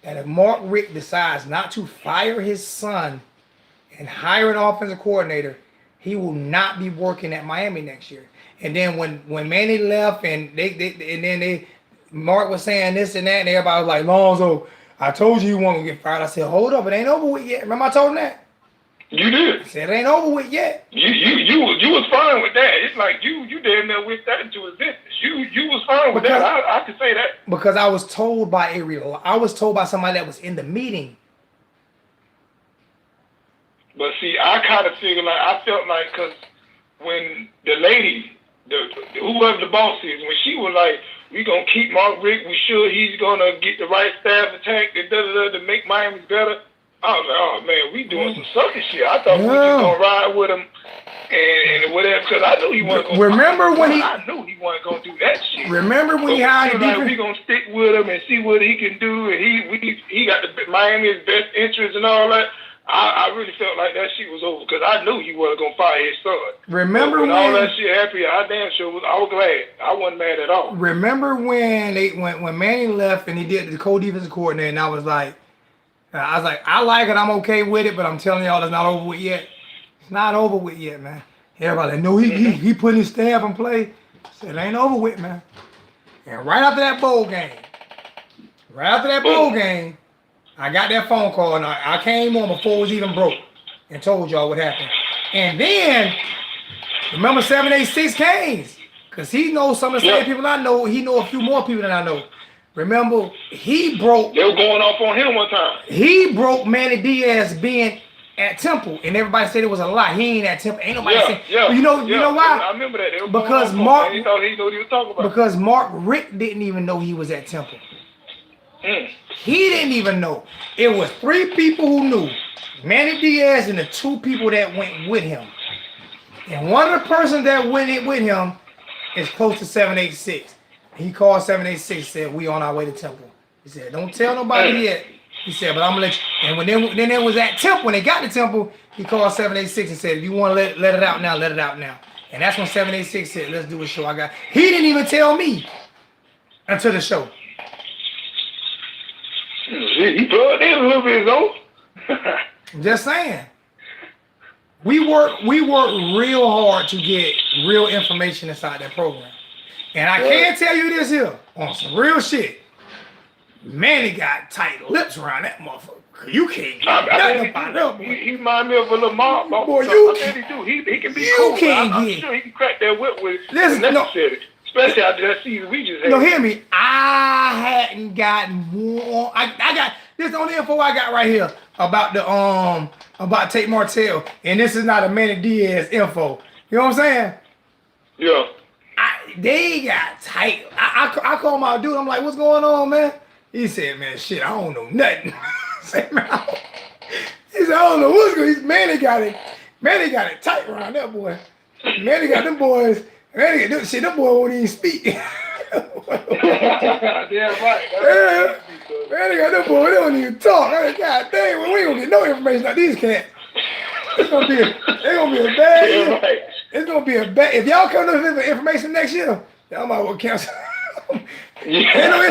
that if Mark Richt decides not to fire his son and hire an offensive coordinator, he will not be working at Miami next year. And then when Manny left and Mark was saying this and that, and everybody was like, Lonzo, I told you weren't gonna get fired. I said, hold up, it ain't over with yet. Remember I told him that? You did. I said it ain't over with yet. You was fine with that. It's like you damn near whipped that into existence. You was fine with that. I could say that. Because I was told by somebody that was in the meeting. But see, I kind of felt like, because when the lady, whoever the boss is, when she was like, we gonna keep Mark Richt, we sure he's gonna get the right staff attack to make Miami better. I was like, oh man, we doing some sucker shit. I thought we was just gonna ride with him and whatever, because I knew he wasn't gonna. I knew he wasn't gonna do that shit. Remember when he hired like we gonna stick with him and see what he can do, and he got the Miami's best interest and all that. I really felt like that shit was over because I knew he wasn't gonna fire his son. Remember when all that shit happened? I damn sure I was glad. I wasn't mad at all. Remember when Manny left and he did the co-defensive coordinator, and I was like, I like it, I'm okay with it, but I'm telling y'all, it's not over with yet. It's not over with yet, man. Everybody like, no, he put his staff in play. I said, it ain't over with, man. And right after that bowl game, I got that phone call, and I came on before it was even broke and told y'all what happened. And then, remember 786 Canes, because he knows some of the same people I know. He know a few more people than I know. Remember, he broke. They were going off on him one time. He broke Manny Diaz being at Temple, and everybody said it was a lie. He ain't at Temple. Ain't nobody saying. You know why? I remember that. Because Mark, he thought he knew what he was talking about. Because Mark Richt didn't even know he was at Temple. He didn't even know. It was 3 people who knew. Manny Diaz and the 2 people that went with him. And one of the persons that went with him is close to 786. He called 786 and said, we on our way to Temple. He said, don't tell nobody yet. He said, but I'm going to let you. And then it was at Temple. When they got to Temple, he called 786 and said, if you want to let it out now, let it out now. And that's when 786 said, let's do a show. He didn't even tell me until the show. He plugged in a little bit, though. Just saying. We work real hard to get real information inside that program. And I can tell you this here, on some real shit, Manny got tight lips around that motherfucker. You can't get nothing about him. He remind me of a little mob. Boy, I bet he do. He can be cool. I'm sure he can crack that whip with necessary. Especially after that season we just had. No, hear me. I hadn't gotten more. I got this is the only info I got right here about about Tate Martell, and this is not a Manny Diaz info. You know what I'm saying? Yeah. They got tight. I called my dude. I'm like, what's going on, man? He said, man, shit, I don't know nothing. He said, I don't know what's going. Manny got it tight around that boy. Manny got them boys. Manny got them shit. Them boy won't even speak. Damn right. Yeah. Manny got them boy. They don't even talk. I mean, God dang, we ain't gonna get no information out these cats. It's gonna be a bad year. Damn right. It's gonna be a bad. If y'all come to us with information next year, y'all might well cancel. Ain't no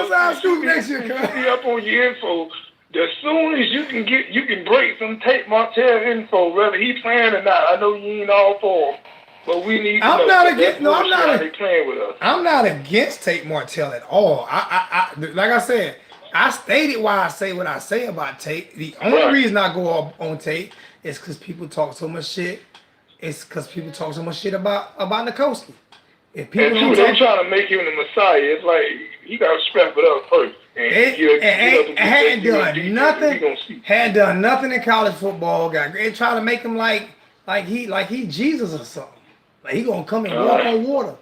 inside scoop next year, cuz. Be up on your info. As soon as you can break some Tate Martell info, whether he playing or not. I know you ain't all for him, but we need to know. They playing with us. I'm not against Tate Martell at all. I like I said, I stated why I say what I say about Tate. The only reason I go up on Tate is because people talk so much shit. It's because people talk so much shit about Nikoski. If people and they're trying to make him the Messiah. It's like he got to strap it up first. Hadn't done nothing in college football. They try to make him like he Jesus or something. Like he gonna come and walk on water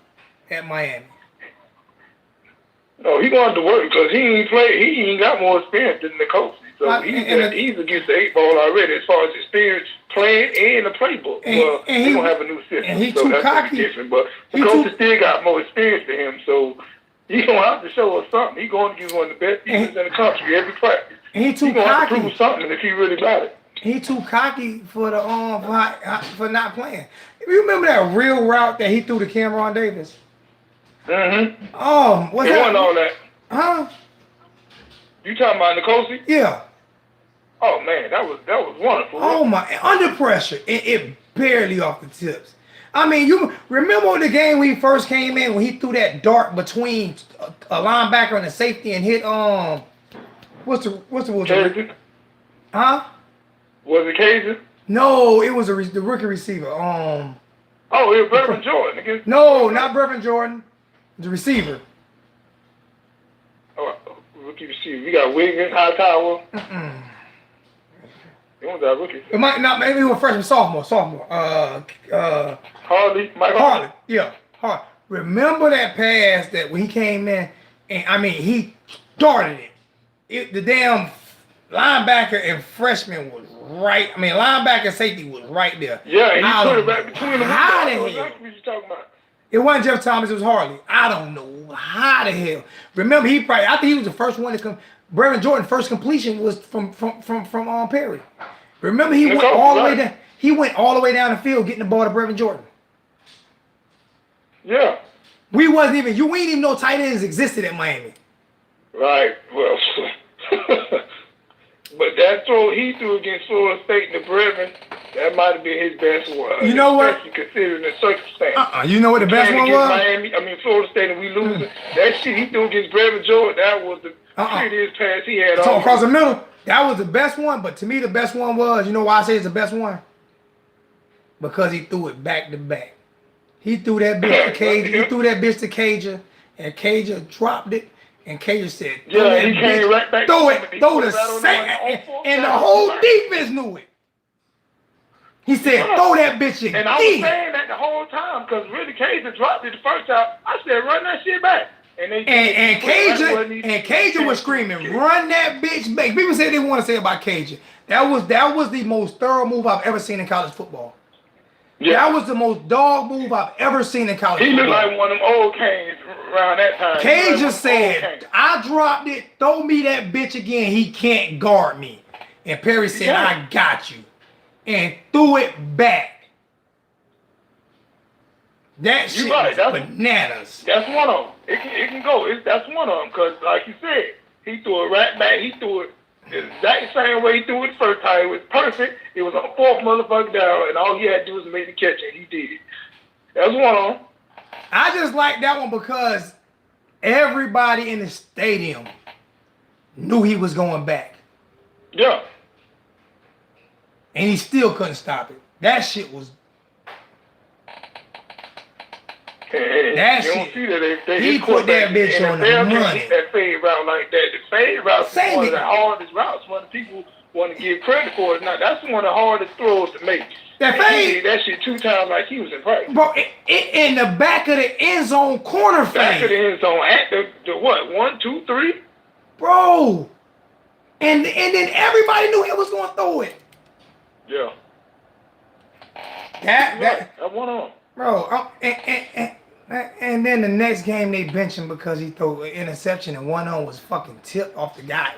at Miami. No, he going to work because he ain't got more experience than Nikosi. So he's against the 8 ball already as far as experience playing and the playbook. And he gonna have a new system. And he so too that's cocky. Different. But Nikosi still got more experience than him, so he gonna have to show us something. He going to be one of the best defenses in the country every practice. And he too gonna cocky. have to prove something if he really got it. He too cocky for the for not playing. You remember that real route that he threw to Cameron Davis? Mm-hmm. What's that? It wasn't all that. Huh? You talking about Nikosi? Yeah. Oh man, that was wonderful. Oh my! Under pressure, it barely off the tips. I mean, you remember the game when he first came in when he threw that dart between a linebacker and a safety and hit what's the Cajun? Huh? Was it Cajun? No, it was the rookie receiver. Oh, it was Brevin Jordan. No, not Brevin Jordan. The receiver. Oh, rookie receiver. We got Wiggins, Hightower. It was that rookie. It might not. Maybe it was freshman, sophomore. Harley. Yeah, Harley. Remember that pass that when he came in, and I mean he darted it. The damn linebacker and freshman was right. I mean linebacker and safety was right there. Yeah, and he put it right between them. How the hell? Exactly what you talking about. It wasn't Jeff Thomas. It was Harley. I don't know how the hell. Remember I think he was the first one to come. Brevin Jordan first completion was from Perry. Remember he went all the way down. He went all the way down the field getting the ball to Brevin Jordan. Yeah. We ain't even know tight ends existed at Miami. Right. Well, but that throw he threw against Florida State and the Brevin, that might have been his best one. You know what? Especially considering the circumstance. You know what the best one was? Florida State and we losing. That shit he threw against Brevin Jordan, that was the prettiest pass he had. So across the middle, that was the best one. But to me, the best one was, you know why I say it's the best one? Because he threw it back to back. He threw that bitch to Cajun. He threw that bitch to Cajun, and Cajun dropped it. And Cajun said, he came right back. Throw the same, and the whole defense knew it. He said, throw that bitch in. And I was saying that the whole time because really Cajun dropped it the first time. I said, run that shit back. And Cajun was screaming, run that bitch back. People say they want to say about Cajun. That was the most thorough move I've ever seen in college football. Yeah. That was the most dog move I've ever seen in college football. He looked like one of them old Canes around that time. Cajun said, I dropped it, throw me that bitch again, he can't guard me. And Perry said, I got you. And threw it back. That shit was bananas. That's one of them. It can go. That's one of them. Because like you said, he threw it right back. He threw it the exact same way he threw it the first time. It was perfect. It was a fourth motherfucker down. And all he had to do was make the catch. And he did it. That's one of them. I just like that one because everybody in the stadium knew he was going back. Yeah. And he still couldn't stop it. That shit was... You don't see that he put that bitch on the money. That fade route like that. The fade route is one of the hardest routes. One of the people want to give credit for it. Now, that's one of the hardest throws to make. That fade. He did that shit 2 times like he was in practice. Bro, in the back of the end zone corner fade. Back of the end zone at the what? 1, 2, 3? Bro. And then everybody knew he was going to throw it. Yeah. That I went on. bro. And then the next game they bench him because he threw an interception and one on was fucking tipped off the guy.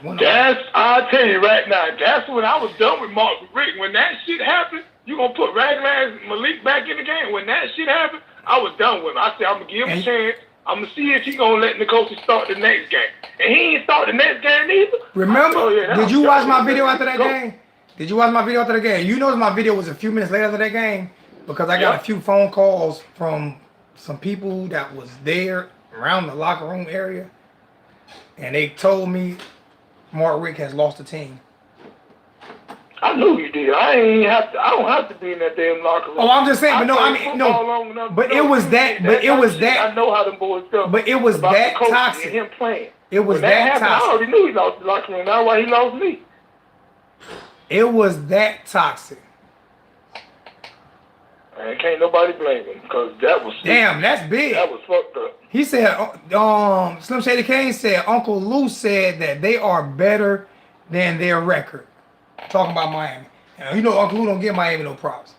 I'll tell you right now, that's when I was done with Mark Rick. When that shit happened, you gonna put Raglan Malik back in the game. When that shit happened, I was done with him. I said, I'm gonna give him a chance. I'm gonna see if he gonna let Nicosi start the next game. And he ain't start the next game either. Remember? Did you watch my video after that game? Did you watch my video after the game? You noticed my video was a few minutes later after that game because I got a few phone calls from some people that was there around the locker room area, and they told me Mark Rick has lost the team. I knew you did. I don't have to be in that damn locker room. Oh, I'm just saying, but no, I mean, no. But it was that. But it was that. I know how them boys go. But it was that toxic. And him playing. It was when that happened, toxic. I already knew he lost the locker room. That's why he lost me. It was that toxic. And can't nobody blame him because that was damn. That's big. That was fucked up. He said, Slim Shady Kane said, Uncle Lou said that they are better than their record. Talking about Miami. And you know Uncle Lou don't give Miami no props.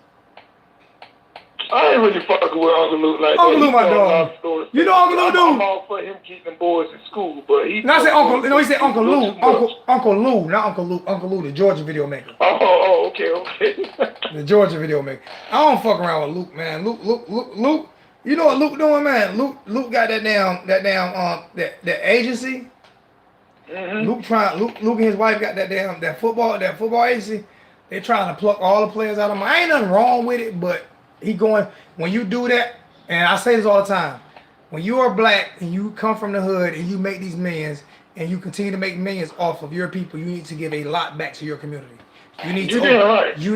I ain't really fucking with Uncle Lou like Uncle that. Lou, my dog. You know Uncle Lou do. I'm all for him keeping them boys in school, but he. No, I said Uncle. No, he said Uncle Lou. Uncle Lou, not Uncle Lou. Uncle Lou, the Georgia video maker. Oh, okay. The Georgia video maker. I don't fuck around with Luke, man. Luke. You know what Luke doing, man? Luke got that agency. Mm-hmm. Luke and his wife got that football agency. They trying to pluck all the players out of them. Ain't nothing wrong with it, but he going, when you do that, and I say this all the time, when you are black and you come from the hood and you make these millions and you continue to make millions off of your people, you need to give a lot back to your community. You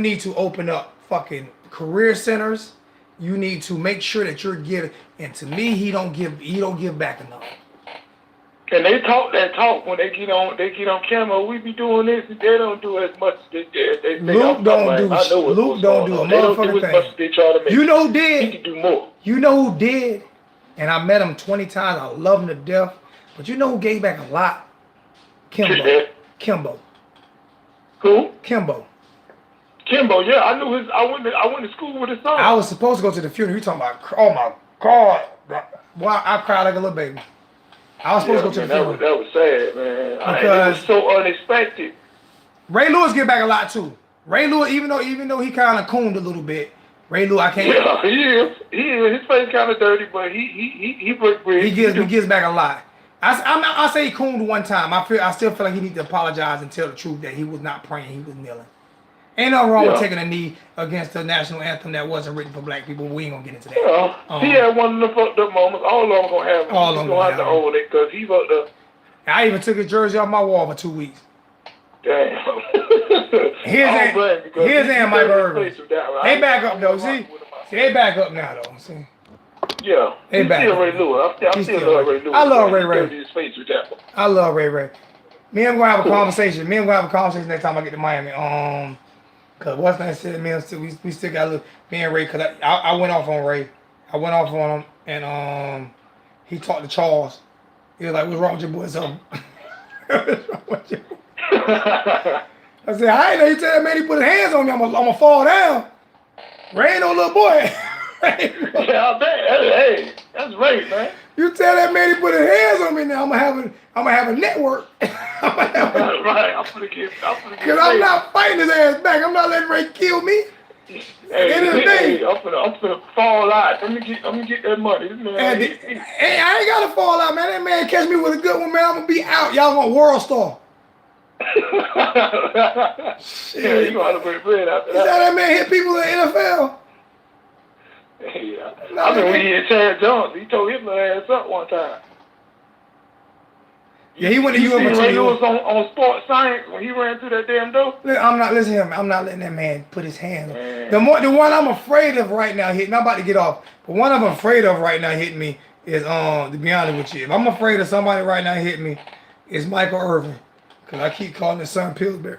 need to open up fucking career centers. You need to make sure that you're giving. And to me, he don't give back enough. And they talk that talk when they get on camera. We be doing this, and they don't do as much as they Luke don't do a motherfucking thing. Much as they try to make. You know who did? He can do more. You know who did? And I met him 20 times. I love him to death. But you know who gave back a lot? Kimbo. Who? Kimbo, yeah, I knew his. I went to school with his son. I was supposed to go to the funeral. You talking about? Oh my God! Boy, I cried like a little baby. I was supposed to go to the funeral. That was sad, man. Because it was so unexpected. Ray Lewis give back a lot too. Ray Lewis, even though he kind of cooned a little bit. Ray Lewis, I can't. Yeah, he is. His face kind of dirty, but he break bread. He gives back a lot. I say he cooned one time. I still feel like he needs to apologize and tell the truth that he was not praying, he was kneeling. Ain't nothing wrong with taking a knee against the national anthem that wasn't written for black people. We ain't gonna get into that. Yeah, he had one of the fucked up moments. All of them gonna have. All of them gonna have to own it because he fucked up. I even took his jersey off my wall for 2 weeks. Damn. Here's Mike Irvin. They back up though. See, they back up now though. See. Yeah. They back still up. Ray Lewis. I still love Ray Lewis. I love Ray Ray. His face with that one. I love Ray Ray. Me and him gonna have a conversation. Next time I get to Miami. Cause what's that said, man? We still got a little me and Ray. Cause I went off on Ray. I went off on him, and he talked to Charles. He was like, "What's wrong with your boy?" Something. What's wrong with you? I said, "I ain't know you tell that man he put his hands on me. I'm gonna fall down." Ray ain't no little boy. Yeah, I bet. Hey, that's right, man. You tell that man he put his hands on me now. I'm gonna have a network. Right. I'm gonna get. Cause I'm not fighting his ass back. I'm not letting Ray kill me. Hey, I'm finna fall out. Let me get that money. Man, hey, I ain't gotta fall out, man. That man catch me with a good one, man. I'm gonna be out. Y'all gonna world star. Yeah, you gonna have to break bread after that. You saw that man hit people in the NFL. Yeah. I mean, when he hit Chad Jones, he told his little ass up one time. Yeah, he went to UMass. Ray Lewis on Sports Science when he ran through that damn door. I'm not listening to him. I'm not letting that man put his hands on. The one I'm afraid of right now hitting. I'm about to get off. But one I'm afraid of right now hitting me is to be honest with you. If I'm afraid of somebody right now hitting me, it's Michael Irvin. Cause I keep calling his son Pillsbury.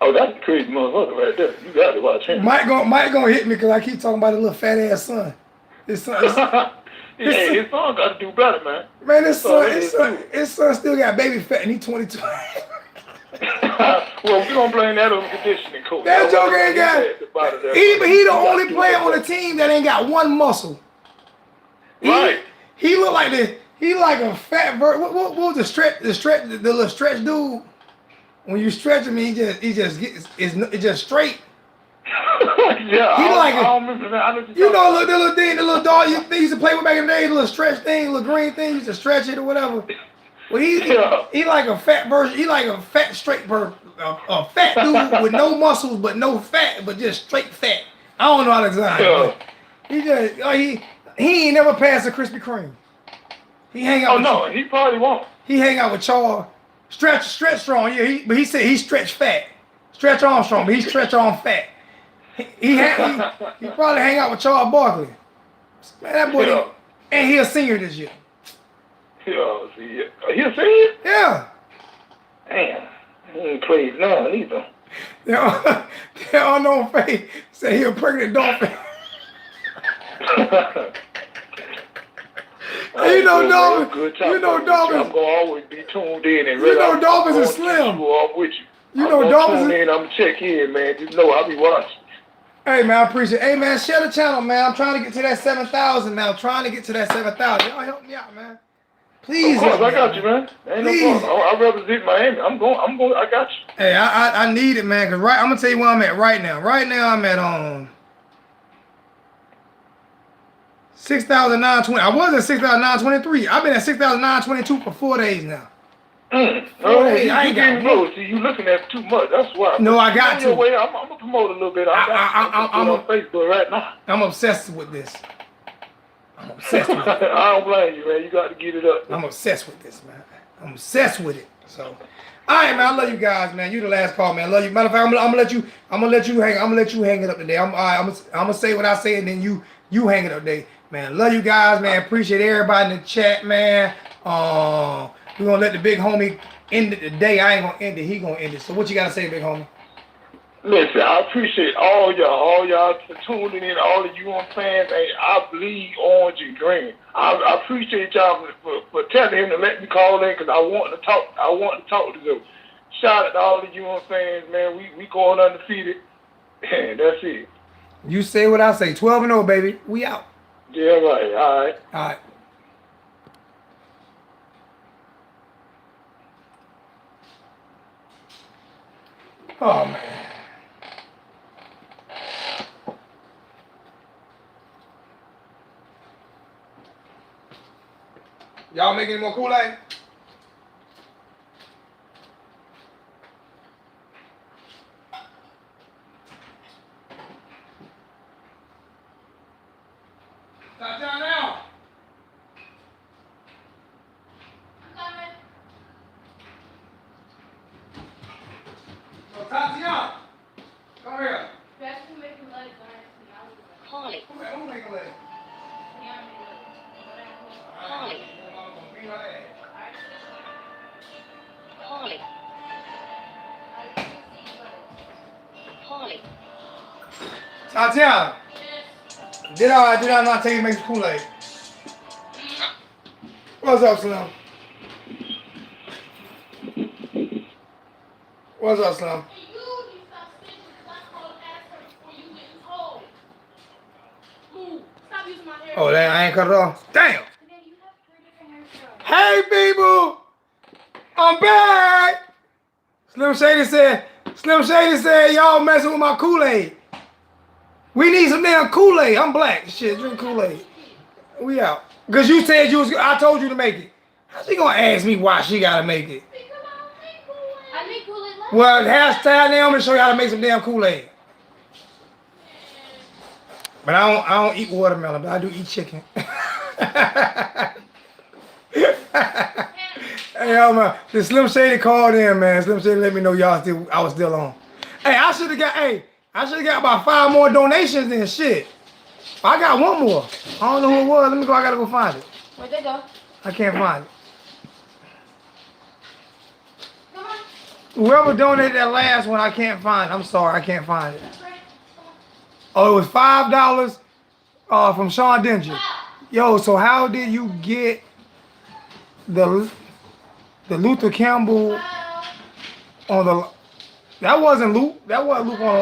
Oh, that's a crazy motherfucker right there. You got to watch him. Mike gonna hit me because I keep talking about his little fat ass son. His son. His son got to do better, man. Man, his son still got baby fat and he's 22. Well, we're gonna blame that on the conditioning coach. That joker ain't got. He the only player on the team that ain't got one muscle. Right. He look like this. He like a fat bird. What was the little stretch dude? When you stretch him, he just gets it's just straight. Yeah, He I don't remember that. I know You know, the little thing, the little dog you used to play with back in the day, the little stretch thing, the little green thing, you used to stretch it or whatever. Well, he like a fat version. He like a fat straight bird, a fat dude with no muscles but no fat, but just straight fat. I don't know how to design it. He just he ain't never passed a Krispy Kreme. He hang out. Oh no, he probably won't. He hang out with Charles. Stretch strong. Yeah, but he said he stretch fat. Stretch Armstrong, but he stretch arm fat. He probably hang out with Charles Barkley. Man, that boy, and he a senior this year. Yeah, see, he a senior? Yeah. Damn, he ain't played none either. That unknown face said he a pregnant dolphin. You know Dolphins. You know Dolphins. I'm gonna always be tuned in and you know Dolphins are slim. I'm with you. You know Dolphins. I'm gonna check in, man. Just know I'll be watching. Hey man, I appreciate it. Hey man, share the channel, man. I'm trying to get to that 7,000 now. Trying to get to that 7,000. Y'all help me out, man. Please. Of course, I got you, man. Ain't no problem. I represent Miami. I'm going. I got you. Hey, I need it, man. Cause I'm gonna tell you where I'm at right now. Right now, I'm at 6,920. I was at 6,923. I've been at 6,922 for 4 days now. Oh, you getting low. See, you looking at too much. That's why. No, I got to. Way, I'm gonna promote a little bit. I'm on Facebook right now. I'm obsessed with this. I'm obsessed with it. I don't blame you, man. You got to get it up. I'm obsessed with this, man. I'm obsessed with it. So, all right, man. I love you guys, man. You the last call, man. I love you. Matter of fact, I'm gonna let you hang it up today. I'm gonna say what I say, and then you hang it up today, man. Love you guys, man. Appreciate everybody in the chat, man. We're gonna let the big homie end it today. I ain't gonna end it. He gonna end it. So what you gotta say, big homie? Listen, I appreciate all y'all for tuning in, all of you on fans. Hey, I bleed orange and green. I appreciate y'all for telling him to let me call in because I want to talk to them. Shout out to all of you on fans, man. We going undefeated. And that's it. You say what I say. 12-0, baby. We out. Yeah, right. All right. All right. Oh, man. Y'all make any more Kool-Aid? Stop down now. So, Tatiana, come here. Holly. Who make a leg? Holly. Holly. Holly. Tatiana, did I not tell you to make some Kool-Aid? What's up, Slim? What's up, Slim? Oh, that I ain't cut it off. Damn. Hey, people, I'm back. Slim Shady said, y'all messing with my Kool-Aid. We need some damn Kool-Aid. I'm black. Shit, drink Kool-Aid. We out. Because you said I told you to make it. How's she going to ask me why she got to make it? I make Kool-Aid. Well, hashtag Naomi to show you how to make some damn Kool-Aid. But I don't eat watermelon, but I do eat chicken. Hey, the Slim Shady called in, man. Slim Shady let me know I was still on. Hey, I should have got about 5 more donations than shit. I got one more. I don't know who it was. Let me go. I gotta go find it. Where'd they go? I can't find it. Come on. Whoever donated that last one, I can't find it. I'm sorry, I can't find it. Oh, it was $5 from Sean Dinger. Yo, so how did you get the Luther Campbell on the. That wasn't Luke. That wasn't Luke on